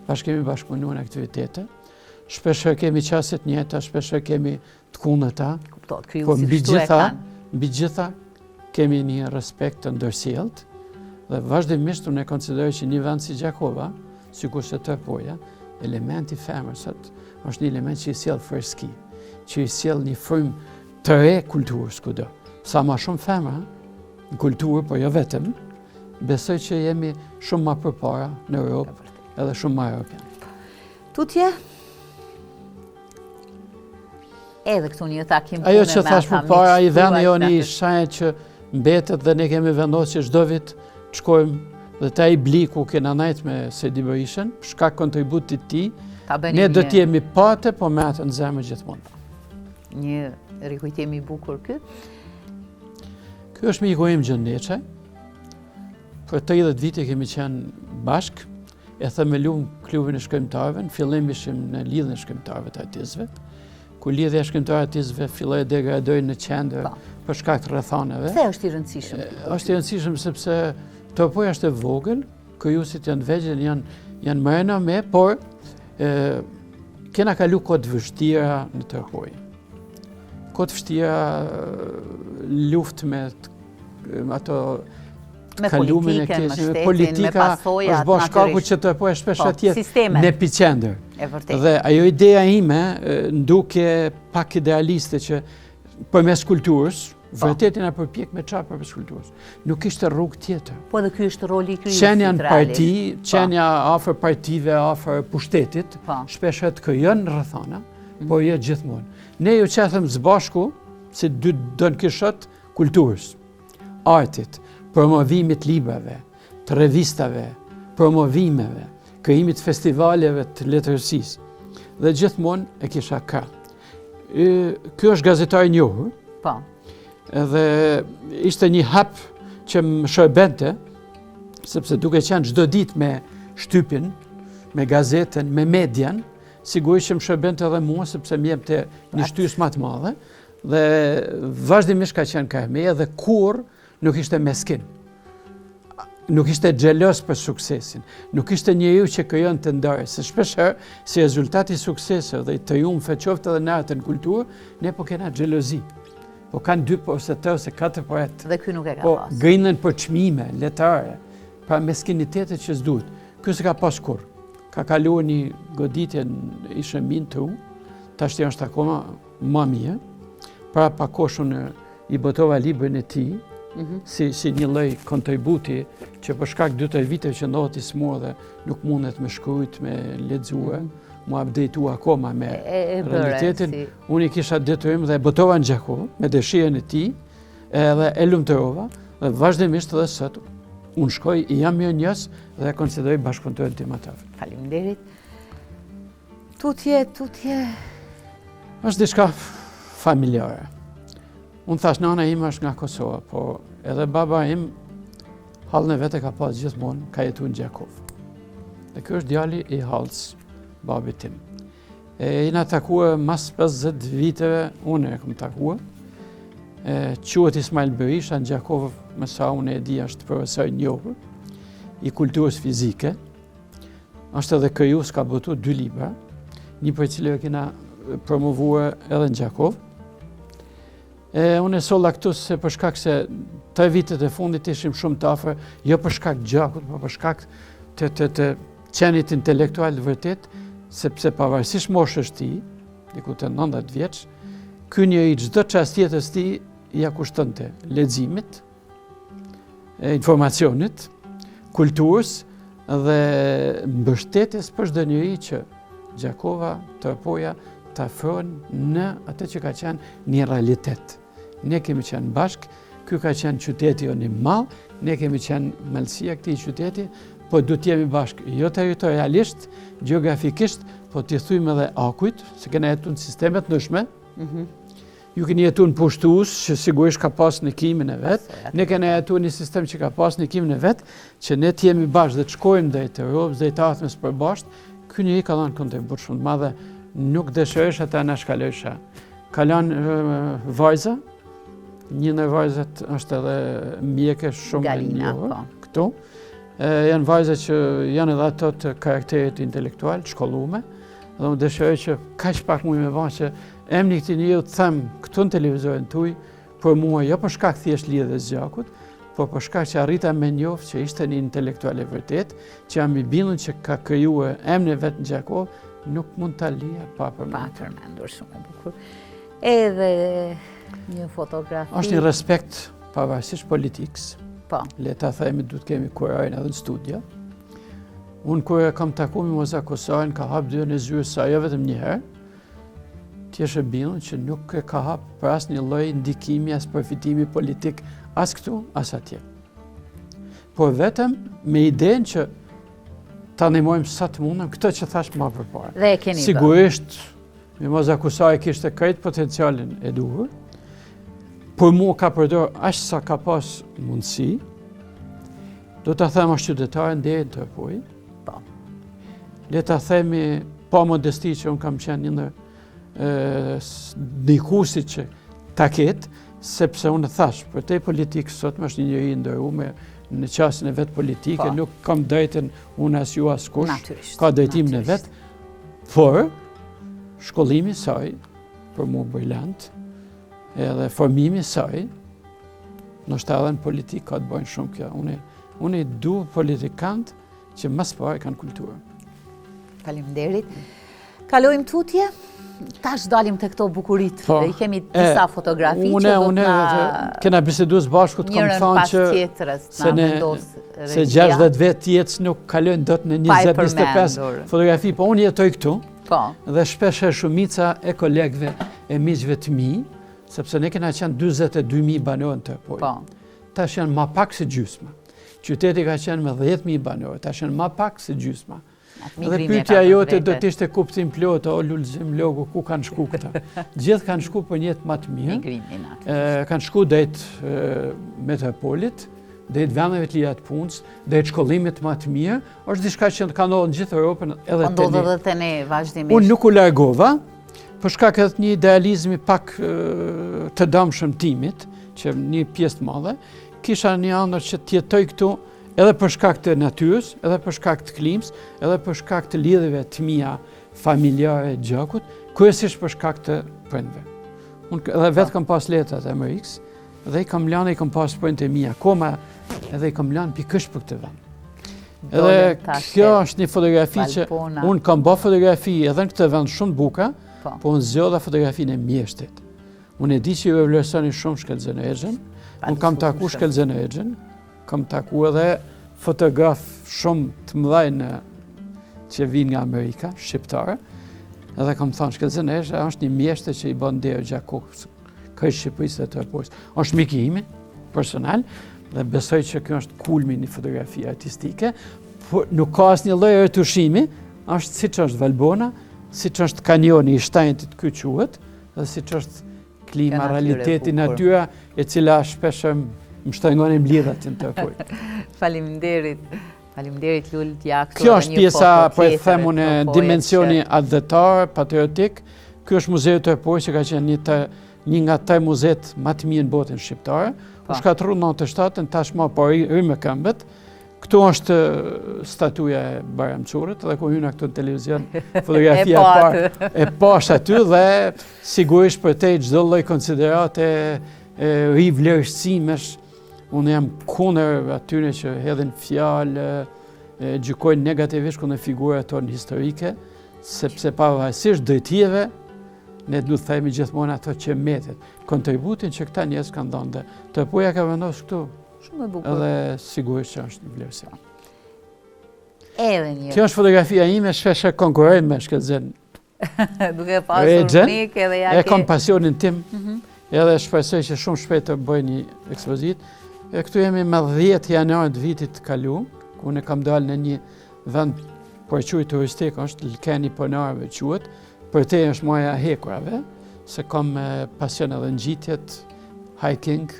[SPEAKER 2] bashkë kemi bashkëpunuar në aktivitete. shpeshherë kemi qasje të njëjta, shpeshherë kemi të kundërta.
[SPEAKER 1] Kuptohet,
[SPEAKER 2] Po
[SPEAKER 1] krijuesi kështu e kanë.
[SPEAKER 2] mbi gjitha kemi një respekt të ndërsjellët dhe vazhdimisht unë e konsideroj që një vend si Gjakova, sikur se Tërpoja, elementi femrës është një element që i sjell freski, që i sjell një frymë të re kulturës kudo. Sa më shumë femra në kulturë, po jo vetëm, besoj që jemi shumë më përpara në Europë, edhe shumë më europian.
[SPEAKER 1] Tutje? Edhe këtu një takim
[SPEAKER 2] Ajo që thash përpara, i vendi joni i shenjtë që mbetet dhe ne kemi vendosur që çdo vit të shkojmë dhe ta i bliku kena najt me Sedi Berishën, për shkak kontributit të tij, ne do të jemi pate, po me atë në zemër gjithmonë.
[SPEAKER 1] Një rikujtim i bukur ky.
[SPEAKER 2] Ky është miku im Gjëndeçaj. Për 30 vite kemi qenë bashkë, e themeluam klubin e shkrimtarëve, në fillim ishim në lidhjen e shkrimtarëve të artistëve. Kur lidhja e shkrimtarëve të artistëve filloi të degradoi në qendër për shkak të rrethanave.
[SPEAKER 1] Pse është i rëndësishëm?
[SPEAKER 2] Është i rëndësishëm sepse Tërpoja është e vogël, krijuesit janë të vegjël, janë më renomé, por kena kalu kohë të vështira në Tërpojë. Kohë të vështira, luftë me ato kalumin e keq, me politika është bërë shkaku që Tërpoja shpesh atje në epicendër. Dhe ajo ideja ime, nduke pak idealiste që përmes kulturës, vërtetin e përpjek me çfarë përmes kulturës. Nuk ishte rrugë tjetër.
[SPEAKER 1] Po edhe ky është roli i krijuesit.
[SPEAKER 2] Qenja në parti, qenja afër partive, afër pushtetit, shpesh të krijon rrethana, por jo gjithmonë. Ne ju qethem së bashku si dy dënkishot kulturës, artit, promovimit librave, të revistave, promovimeve, krijimit festivaleve të letërësisë. Dhe gjithmonë e kisha ka. Ky është gazetar i njohur.
[SPEAKER 1] Po.
[SPEAKER 2] Edhe ishte një hap që më shërbente, sepse duke qenë çdo ditë me shtypin, me gazetën, me median, sigurisht që më shërbente edhe mua, sepse më jepte një shtys më të madhe, dhe vazhdimisht ka qenë kaq me, dhe kur nuk ishte meskin. Nuk ishte xhelos për suksesin, nuk ishte njeriu që krijon të ndarë, se shpeshherë si rezultati i suksesit dhe i triumfit qoftë edhe në artën kulturë, ne po kena xhelozi. Po kanë 2 ose 3 ose 4 poet.
[SPEAKER 1] Dhe ky nuk e ka
[SPEAKER 2] po
[SPEAKER 1] pas.
[SPEAKER 2] Grinën për çmime letare, pra meskinitetet që s'duhet. Ky s'ka pas kur. Ka kaluar një goditje në Ishëmin tu, tash është akoma më mirë. Pra pa kohë unë i botova librin e tij, si një lloj kontributi që për shkak 2-3 viteve që ndodhet i smur dhe nuk mundet me shkruajt, me lexuar, mu updateu akoma me realitetin. Unë i kisha detyrim dhe botova në Gjakovë me dëshirën e tij, edhe e lumturova dhe vazhdimisht edhe sot unë shkoj, i jam mirënjohës dhe e konsideroj bashkëpunëtorin tim atë.
[SPEAKER 1] Faleminderit. Tutje.
[SPEAKER 2] Është diçka familjare. Unë thash nana ime është nga Kosova, po edhe baba im hallën e vet e ka pas gjithmonë, ka jetuar në Gjakovë. Dhe ky është djali i hallës babit tim. Jena takuar mas 50 viteve, unë e kam takuar. Quhet Ismail Berisha, në Gjakovë, me sa unë e di, është profesor i njohur i kulturës fizike. Është edhe krijues, ka botuar 2 libra, një për cilëve kena promovuar edhe në Gjakovë. Unë e solla këtu se për shkak se 3 vitet e fundit ishim shumë të afër, jo për shkak gjakut, por për shkak të qenit intelektual vërtet, sepse pavarësisht moshës tij, diku të 90 vjeç, ky njeri çdo çast jetës tij ja kushtonte leximit, informacionit, kulturës dhe mbështetjes për çdo njeri që Gjakova, Tërpoja të afrojnë në atë që ka qenë një realitet. Ne kemi qenë bashkë, ky ka qenë qyteti jonë i madh, ne kemi qenë malësia këtij qyteti, po du t'jemi bashkë, jo territorialisht, geografikisht, po t'i thujmë edhe akujt, se kena jetuar në sistemet ndryshme. Ju keni jetuar në pushtues, që sigurisht ka pas në kimin e vet. Ne kena jetuar në një sistem që ka pas në kimin e vet, që ne t'jemi bashkë dhe të shkojmë drejt Europës, drejt ardhmës përbashkët. Ky njeri ka dhënë kontribut shumë të madh, nuk dëshirosh ata na shkalojsha. Ka lënë vajza, një në vajzat është edhe mjeke shumë e njohur këtu. Janë vajza që janë edhe ato të karakterit intelektual, shkollume, Dhe unë dëshiroj që kaq pak mujë me vonë që emri këtij njeriu të them këtu në televizorin tuaj, për mua jo për shkak thjesht lidhjes gjakut, por për shkak që arrita me njoftë që ishte një intelektual e vërtet, që jam i bindur që ka krijuar emrin vet në Gjakov, nuk mund ta lija pa
[SPEAKER 1] përmendur shumë e bukur. Edhe një fotografi.
[SPEAKER 2] Është një respekt pavarësisht politikës.
[SPEAKER 1] Po.
[SPEAKER 2] Le ta themi duhet kemi kurajin edhe në studio. Unë kur e kam takuar me Moza Kosarin, ka hap dyën e zyrës sa jo vetëm një herë. Ti je e bindur që nuk e ka hap për asnjë lloj ndikimi as përfitimi politik as këtu, as atje. Por vetëm me idenë që ta ndihmojmë sa të mundem këtë që thash më përpara.
[SPEAKER 1] Dhe e keni
[SPEAKER 2] sigurisht, Mimoza Kusari kishte krejt potencialin e duhur, por mua ka përdor aq sa ka pas mundësi. Do ta them as qytetare deri në Tërpoj.
[SPEAKER 1] Po.
[SPEAKER 2] Le ta themi pa modesti që unë kam qenë një dikusi që ta ketë, sepse unë thash, për te politikë sot më është një njeri ndërruar në qasjen e vet politike, nuk kam drejtën unë as ju as kush, ka drejtimin e vet, por shkollimi i saj për mua brillant, edhe formimi i saj, ndoshta edhe në politikë ka të bëjnë shumë kjo. Unë i du politikant që më së pari kanë kulturë.
[SPEAKER 1] Faleminderit. Kalojmë tutje. Tash dalim të këto bukurit, i kemi disa fotografi që do të
[SPEAKER 2] kena biseduar së bashku të kam thënë që se 60 vjet jetës nuk kalojnë dot në 20-25 fotografi, po unë jetoj këtu dhe shpesh shumica e kolegëve e miqve të mi, sepse ne kena qenë 42.000 banorë në Tërpoj. Tash janë më pak se gjysma. Qyteti ka qenë me 10.000 banorë, tash janë më pak se gjysma. Dhe pyetja jote do të ishte kuptim plot, o lulzim logu, ku kanë shku këta? Gjithë kanë shku për një jetë më të mirë. Kanë shku drejt metropolit, drejt vendeve të lira të punës, drejt shkollimit më të mirë, është diçka që ka ndodhur në gjithë Europën edhe te
[SPEAKER 1] ne. Edhe te ne vazhdimisht.
[SPEAKER 2] Unë nuk u largova, për shkak të një idealizmi pak të dëmshëm timit, që një pjesë të madhe, kisha një ëndër që të jetoj këtu edhe për shkak të natyrës, edhe për shkak të klimës, edhe për shkak të lidhjeve të mia familjare gjakut, kryesisht për shkak të prindve. Unë edhe vetë kam pas letrat e Amerikës, dhe i kam pas prindët e mia, akoma edhe i kam lanë pikërisht për këtë vend. Edhe kjo është një fotografi që unë kam bërë fotografi edhe në këtë vend shumë të bukura, po unë zgjodha fotografinë e mjeshtit. Unë e di që ju e vlerësoni shumë Shkeldzen Exhen, unë kam takuar Shkeldzen Exhen, kam taku edhe fotograf shumë të mëdhenj që vinë nga Amerika, shqiptarë, edhe kam thënë Shkeldzen Exhen është një mjeshte që i bën derë Gjakovës, krejt Shqipërisë dhe Tërpojës. Është mik i imi, personal, dhe besoj që kjo është kulmi një fotografi artistike, por nuk ka asnjë lloj retushimi, është siç është Valbona, siç është kanjoni i Shtrenjtit ky quhet, dhe siç është klima, realiteti, natyra, e cila shpesh më shtrëngon mbledhat që në Tërpoj.
[SPEAKER 1] Faleminderit. Faleminderit Lul Djakso.
[SPEAKER 2] Kjo është pjesa, po e them unë, dimensioni adhetar, patriotik. Ky është muzeu i Tërpojës që ka qenë një nga 3 muzeet më të mirë në botën shqiptare. U shkatërrua në 97, tashmë po ri me këmbët. Këtu është statuja e Bayram Çurrit dhe ku hyna këtu në televizion fotografia e parë e poshtë aty dhe sigurisht për te çdo lloj konsiderate rivlerësimesh. Unë jam kundër atyre që hedhin fjalë, gjykojnë negativisht kundër figurave tonë historike, sepse pavarësisht drejtive, ne duhet të themi gjithmonë ato që mbetet, kontributin që këta njerëz kanë dhënë. Tërpoja ka vendosur këtu.
[SPEAKER 1] Shumë e bukur.
[SPEAKER 2] Edhe sigurisht që është një vlerësim.
[SPEAKER 1] Edhe një.
[SPEAKER 2] Kjo është fotografia ime, shpesh e konkurroj me Shkeldzen.
[SPEAKER 1] Duke pasur mik edhe ja
[SPEAKER 2] e kam pasionin tim. Edhe shpresoj që shumë shpejt të bëj një ekspozitë. Këtu jemi me 10 janar të vitit të kaluar, ku ne kam dalë në një vend përquj turistik, është Lkeni Ponarëve quhet. Për te është moja e hekurave, se kam pasion edhe ngjitjet, hiking.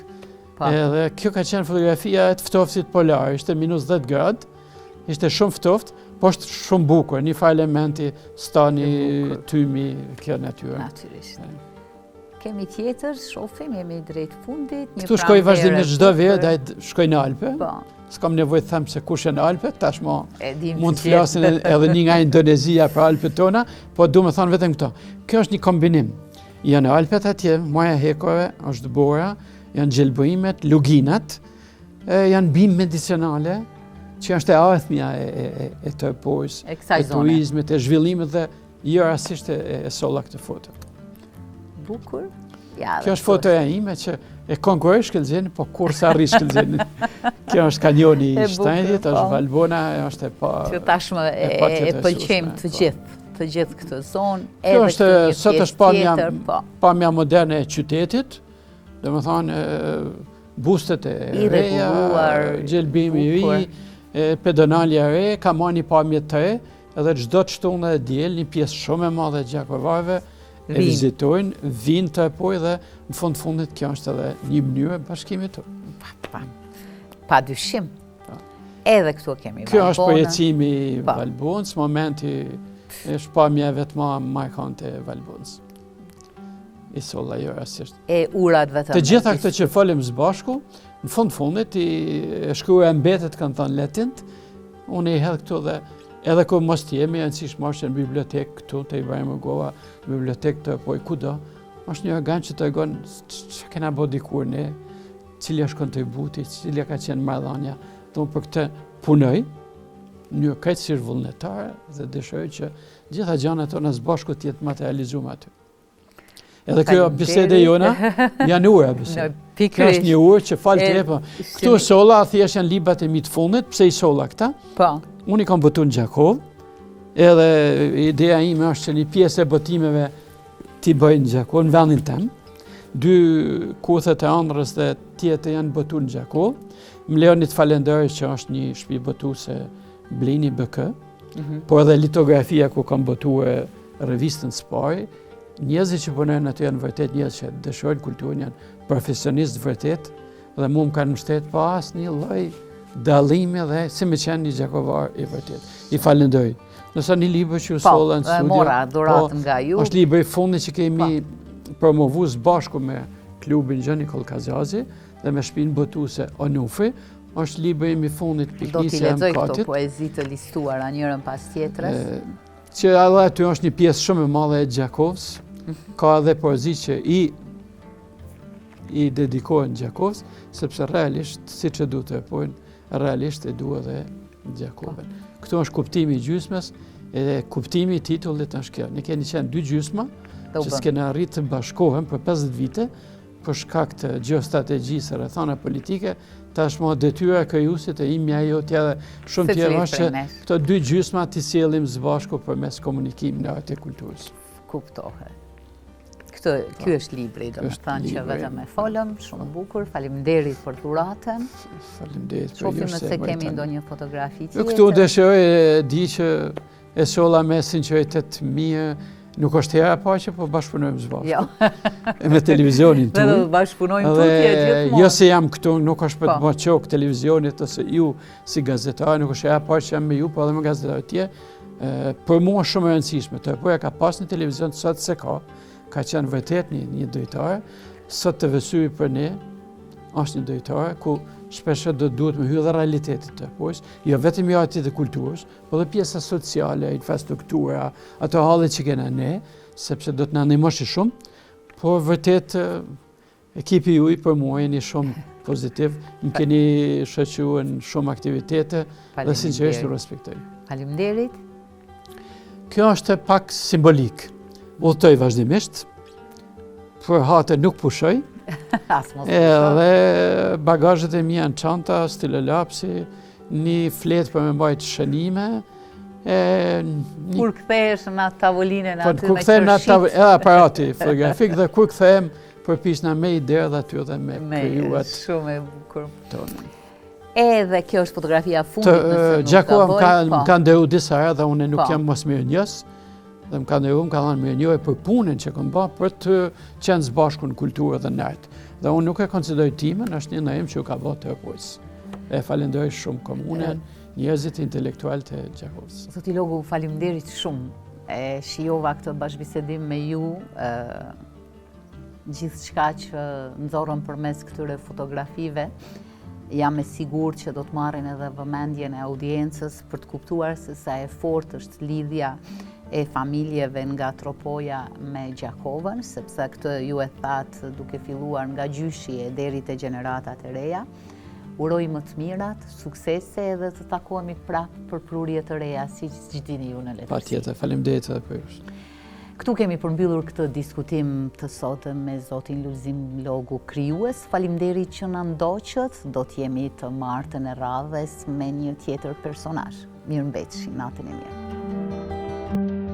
[SPEAKER 2] Edhe kjo ka qenë fotografia e të ftoftit polar, ishte -10 gradë, ishte shumë ftoft, po është shumë bukur, një farë elementi, stani, tymi, kjo natyra.
[SPEAKER 1] Natyrisht. Kemi tjetër, shofim, jemi drejt fundit.
[SPEAKER 2] Këtu shkoj vazhdimisht çdo vit, shkoj në Alpe. s'kam nevojë të them se kush janë Alpet, tashmë
[SPEAKER 1] dim
[SPEAKER 2] mund
[SPEAKER 1] të
[SPEAKER 2] të flasin edhe një nga Indonezia për Alpet tona, po du me thonë vetëm këto. Kjo është një kombinim. Janë Alpet atje, Maja Hekove, është Bora, janë gjelbërimet, luginat, janë bimë medicinale, që është e ardhmja e të pojës, e turizmit, e zhvillimit dhe jo rasisht e solla këtë foto.
[SPEAKER 1] Bukur.
[SPEAKER 2] Kjo është fotoja ime që e konkuroj shkëllëzjenin, po kur sa rri shkëllëzjenin. Kjo është kanjoni i Shtendit, është Valbona, është e pa...
[SPEAKER 1] Që tashmë e pëlqejmë të gjithë këtë zonë.
[SPEAKER 2] Kjo është, sot është pamja moderne e qytetit, dhe më thonë, bustet e reja, gjelbimi i ri, pedonalja e re, ka marrë një pamje të re, edhe çdo çtunë dhe diel, një pjesë shumë e madhe e gjakovarëve, e vizitojnë, vinë të epoj dhe në fundit kjo është edhe një mënyrë e bashkimit të.
[SPEAKER 1] Pa dyshim. Edhe këtu kemi Valbona.
[SPEAKER 2] Kjo është përjetësimi Valbonës, momenti e shpamja vetëma markante e Valbonës. I solla jo rasisht.
[SPEAKER 1] E urat vetëm.
[SPEAKER 2] Të gjitha këtë që folim së bashku, në fundit e shkruaj mbetet kanë thënë letint, unë i hedh këtu dhe edhe ku mos të jemi, rëndësisht marrë në bibliotekë këtu, të Ibrahim Rugova, bibliotekë të poj kudo, është një organ që të regon që kena bo dikur ne, cili është kontributi, cili ka qenë marrëdhënia. Dhe për këtë punoj, një krejtësisht vullnetare dhe dëshiroj që gjitha gjanat tona së bashku të jetë materializuar aty. Edhe kjo bisede jona janë ura bisede. Kjo është një urë që falë të po. Këtu solla, thjesht janë librat e mi të fundit, pse i solla këta?
[SPEAKER 1] Po.
[SPEAKER 2] Unë i kam botu në Gjakov, edhe ideja ime është që një pjesë e botimeve t'i bëjnë në Gjakov, në vendin tem. 2 kuthet e ëndrrës dhe tjetër janë botu në Gjakov. Më lejoni të falenderoj që është një shtëpi botuese Blini BK, por edhe litografia ku kam botuar revistën Spari. Njerëzit që punojnë aty janë vërtet njerëz që dëshirojnë kulturën, janë profesionistë vërtet dhe mua më kanë mbështetur pa asnjë lloj dallimi dhe si më qenë një gjakovar i vërtet. I falenderoj. Nëse një libër që u solla në studio.
[SPEAKER 1] Mora dhuratën nga ju.
[SPEAKER 2] Është libri i fundit që kemi promovuar së bashku me klubin Gjën Nikol Kazazi dhe me shtëpinë botuese Onufi. Është libri im i fundit Piknisja e Mkatit.
[SPEAKER 1] Do t'i lexoj këto poezi të listuara njërën pas tjetrës.
[SPEAKER 2] Që edhe aty është një pjesë shumë e madhe e Gjakovës. Ka edhe poezi që i dedikohen Gjakovës, sepse realisht, si që du të epojnë, realisht e du edhe Gjakovën. Këtu është kuptimi i gjysmës, edhe kuptimi i titullit është kjo. Ne keni qenë 2 gjysma, që s'kena arritë të bashkohen për 50 vite, për shkak të geostrategjisë rrethana politike, tashmë detyra e krijuesit e imja jo tjera shumë tjera është që këto 2 gjysma t'i sjellim së bashku përmes komunikimit në atë kulturës.
[SPEAKER 1] Kuptohet. Ky është libri, domethënë që vetëm e folëm, shumë bukur. Faleminderit për dhuratën.
[SPEAKER 2] Faleminderit për
[SPEAKER 1] Shohim nëse kemi ndonjë fotografi tjetër.
[SPEAKER 2] Këtu dëshiroj di që e solla me sinqeritet mirë. Nuk është hera pa që po bashkëpunojmë së bashku. Jo. Me televizionin tu.
[SPEAKER 1] Dhe bashkëpunojmë tutje gjithmonë.
[SPEAKER 2] Jo se jam këtu, nuk është për të bërë qokë televizionit ose ju si gazetar, nuk është hera pa që jam me ju, po edhe me gazetar tje. Për mua shumë e rëndësishme. Të repoja ka pas një televizion sot se ka qenë vërtet një drejtare, sot të vësuj për ne, është një drejtare ku shpeshe do duhet me hyrë dhe realitetit të pojës, jo vetëm jo ati dhe kulturës, po dhe pjesa sociale, infrastruktura, ato hallet që kena ne, sepse do të na ndihmoshi shumë, po vërtet ekipi juaj për mua jeni shumë pozitiv, më keni shoqëruar në shumë aktivitete dhe sinqerisht ju respektoj.
[SPEAKER 1] Faleminderit.
[SPEAKER 2] Kjo është pak simbolik. Udhtoj vazhdimisht, për hate nuk pushoj, edhe bagazhet e mia në çanta, stilolapsi, një fletë për me mbajt shënime.
[SPEAKER 1] Kur kthehesh në atë tavolinën aty me qershit.
[SPEAKER 2] Kur kthehem në atë edhe aparati fotografik dhe kur kthehem përpiqna me ide dhe aty dhe me krijuat.
[SPEAKER 1] Shumë e bukur. Edhe kjo është fotografia fundit nëse nuk
[SPEAKER 2] Gjakova më ka nderuar disa herë dhe unë nuk jam mos mirënjohës. Dhe më ka nderuar, më ka thënë mirënjohje për punën që kam bërë për të qenë së bashku në kulturë dhe në art. Dhe unë nuk e konsideroj timen, është një ndërim që u ka bërë të pojës. E falenderoj shumë komunën, njerëzit intelektual të Gjakovës.
[SPEAKER 1] Zoti Logu, faleminderit shumë. E shijova këtë bashkëbisedim me ju, gjithçka që nxorrëm përmes këtyre fotografive. Jam e sigurt që do të marrin edhe vëmendjen e audiencës për të kuptuar se sa e fortë është lidhja e familjeve nga Tropoja me Gjakovën, sepse këtë ju e thatë duke filluar nga gjyshi e deri te gjeneratat e reja. Uroj më të mirat, suksese edhe të takohemi prapë për prurje të reja, si që gjithini ju në letërsi.
[SPEAKER 2] Patjetër, faleminderit edhe për ju.
[SPEAKER 1] Këtu kemi përmbyllur këtë diskutim të sotëm me zotin Lulzim Logu krijues. Faleminderit që na ndoqët, do të jemi të martën e radhës me një tjetër personazh. Mirëmbëjtje, natën e mirë.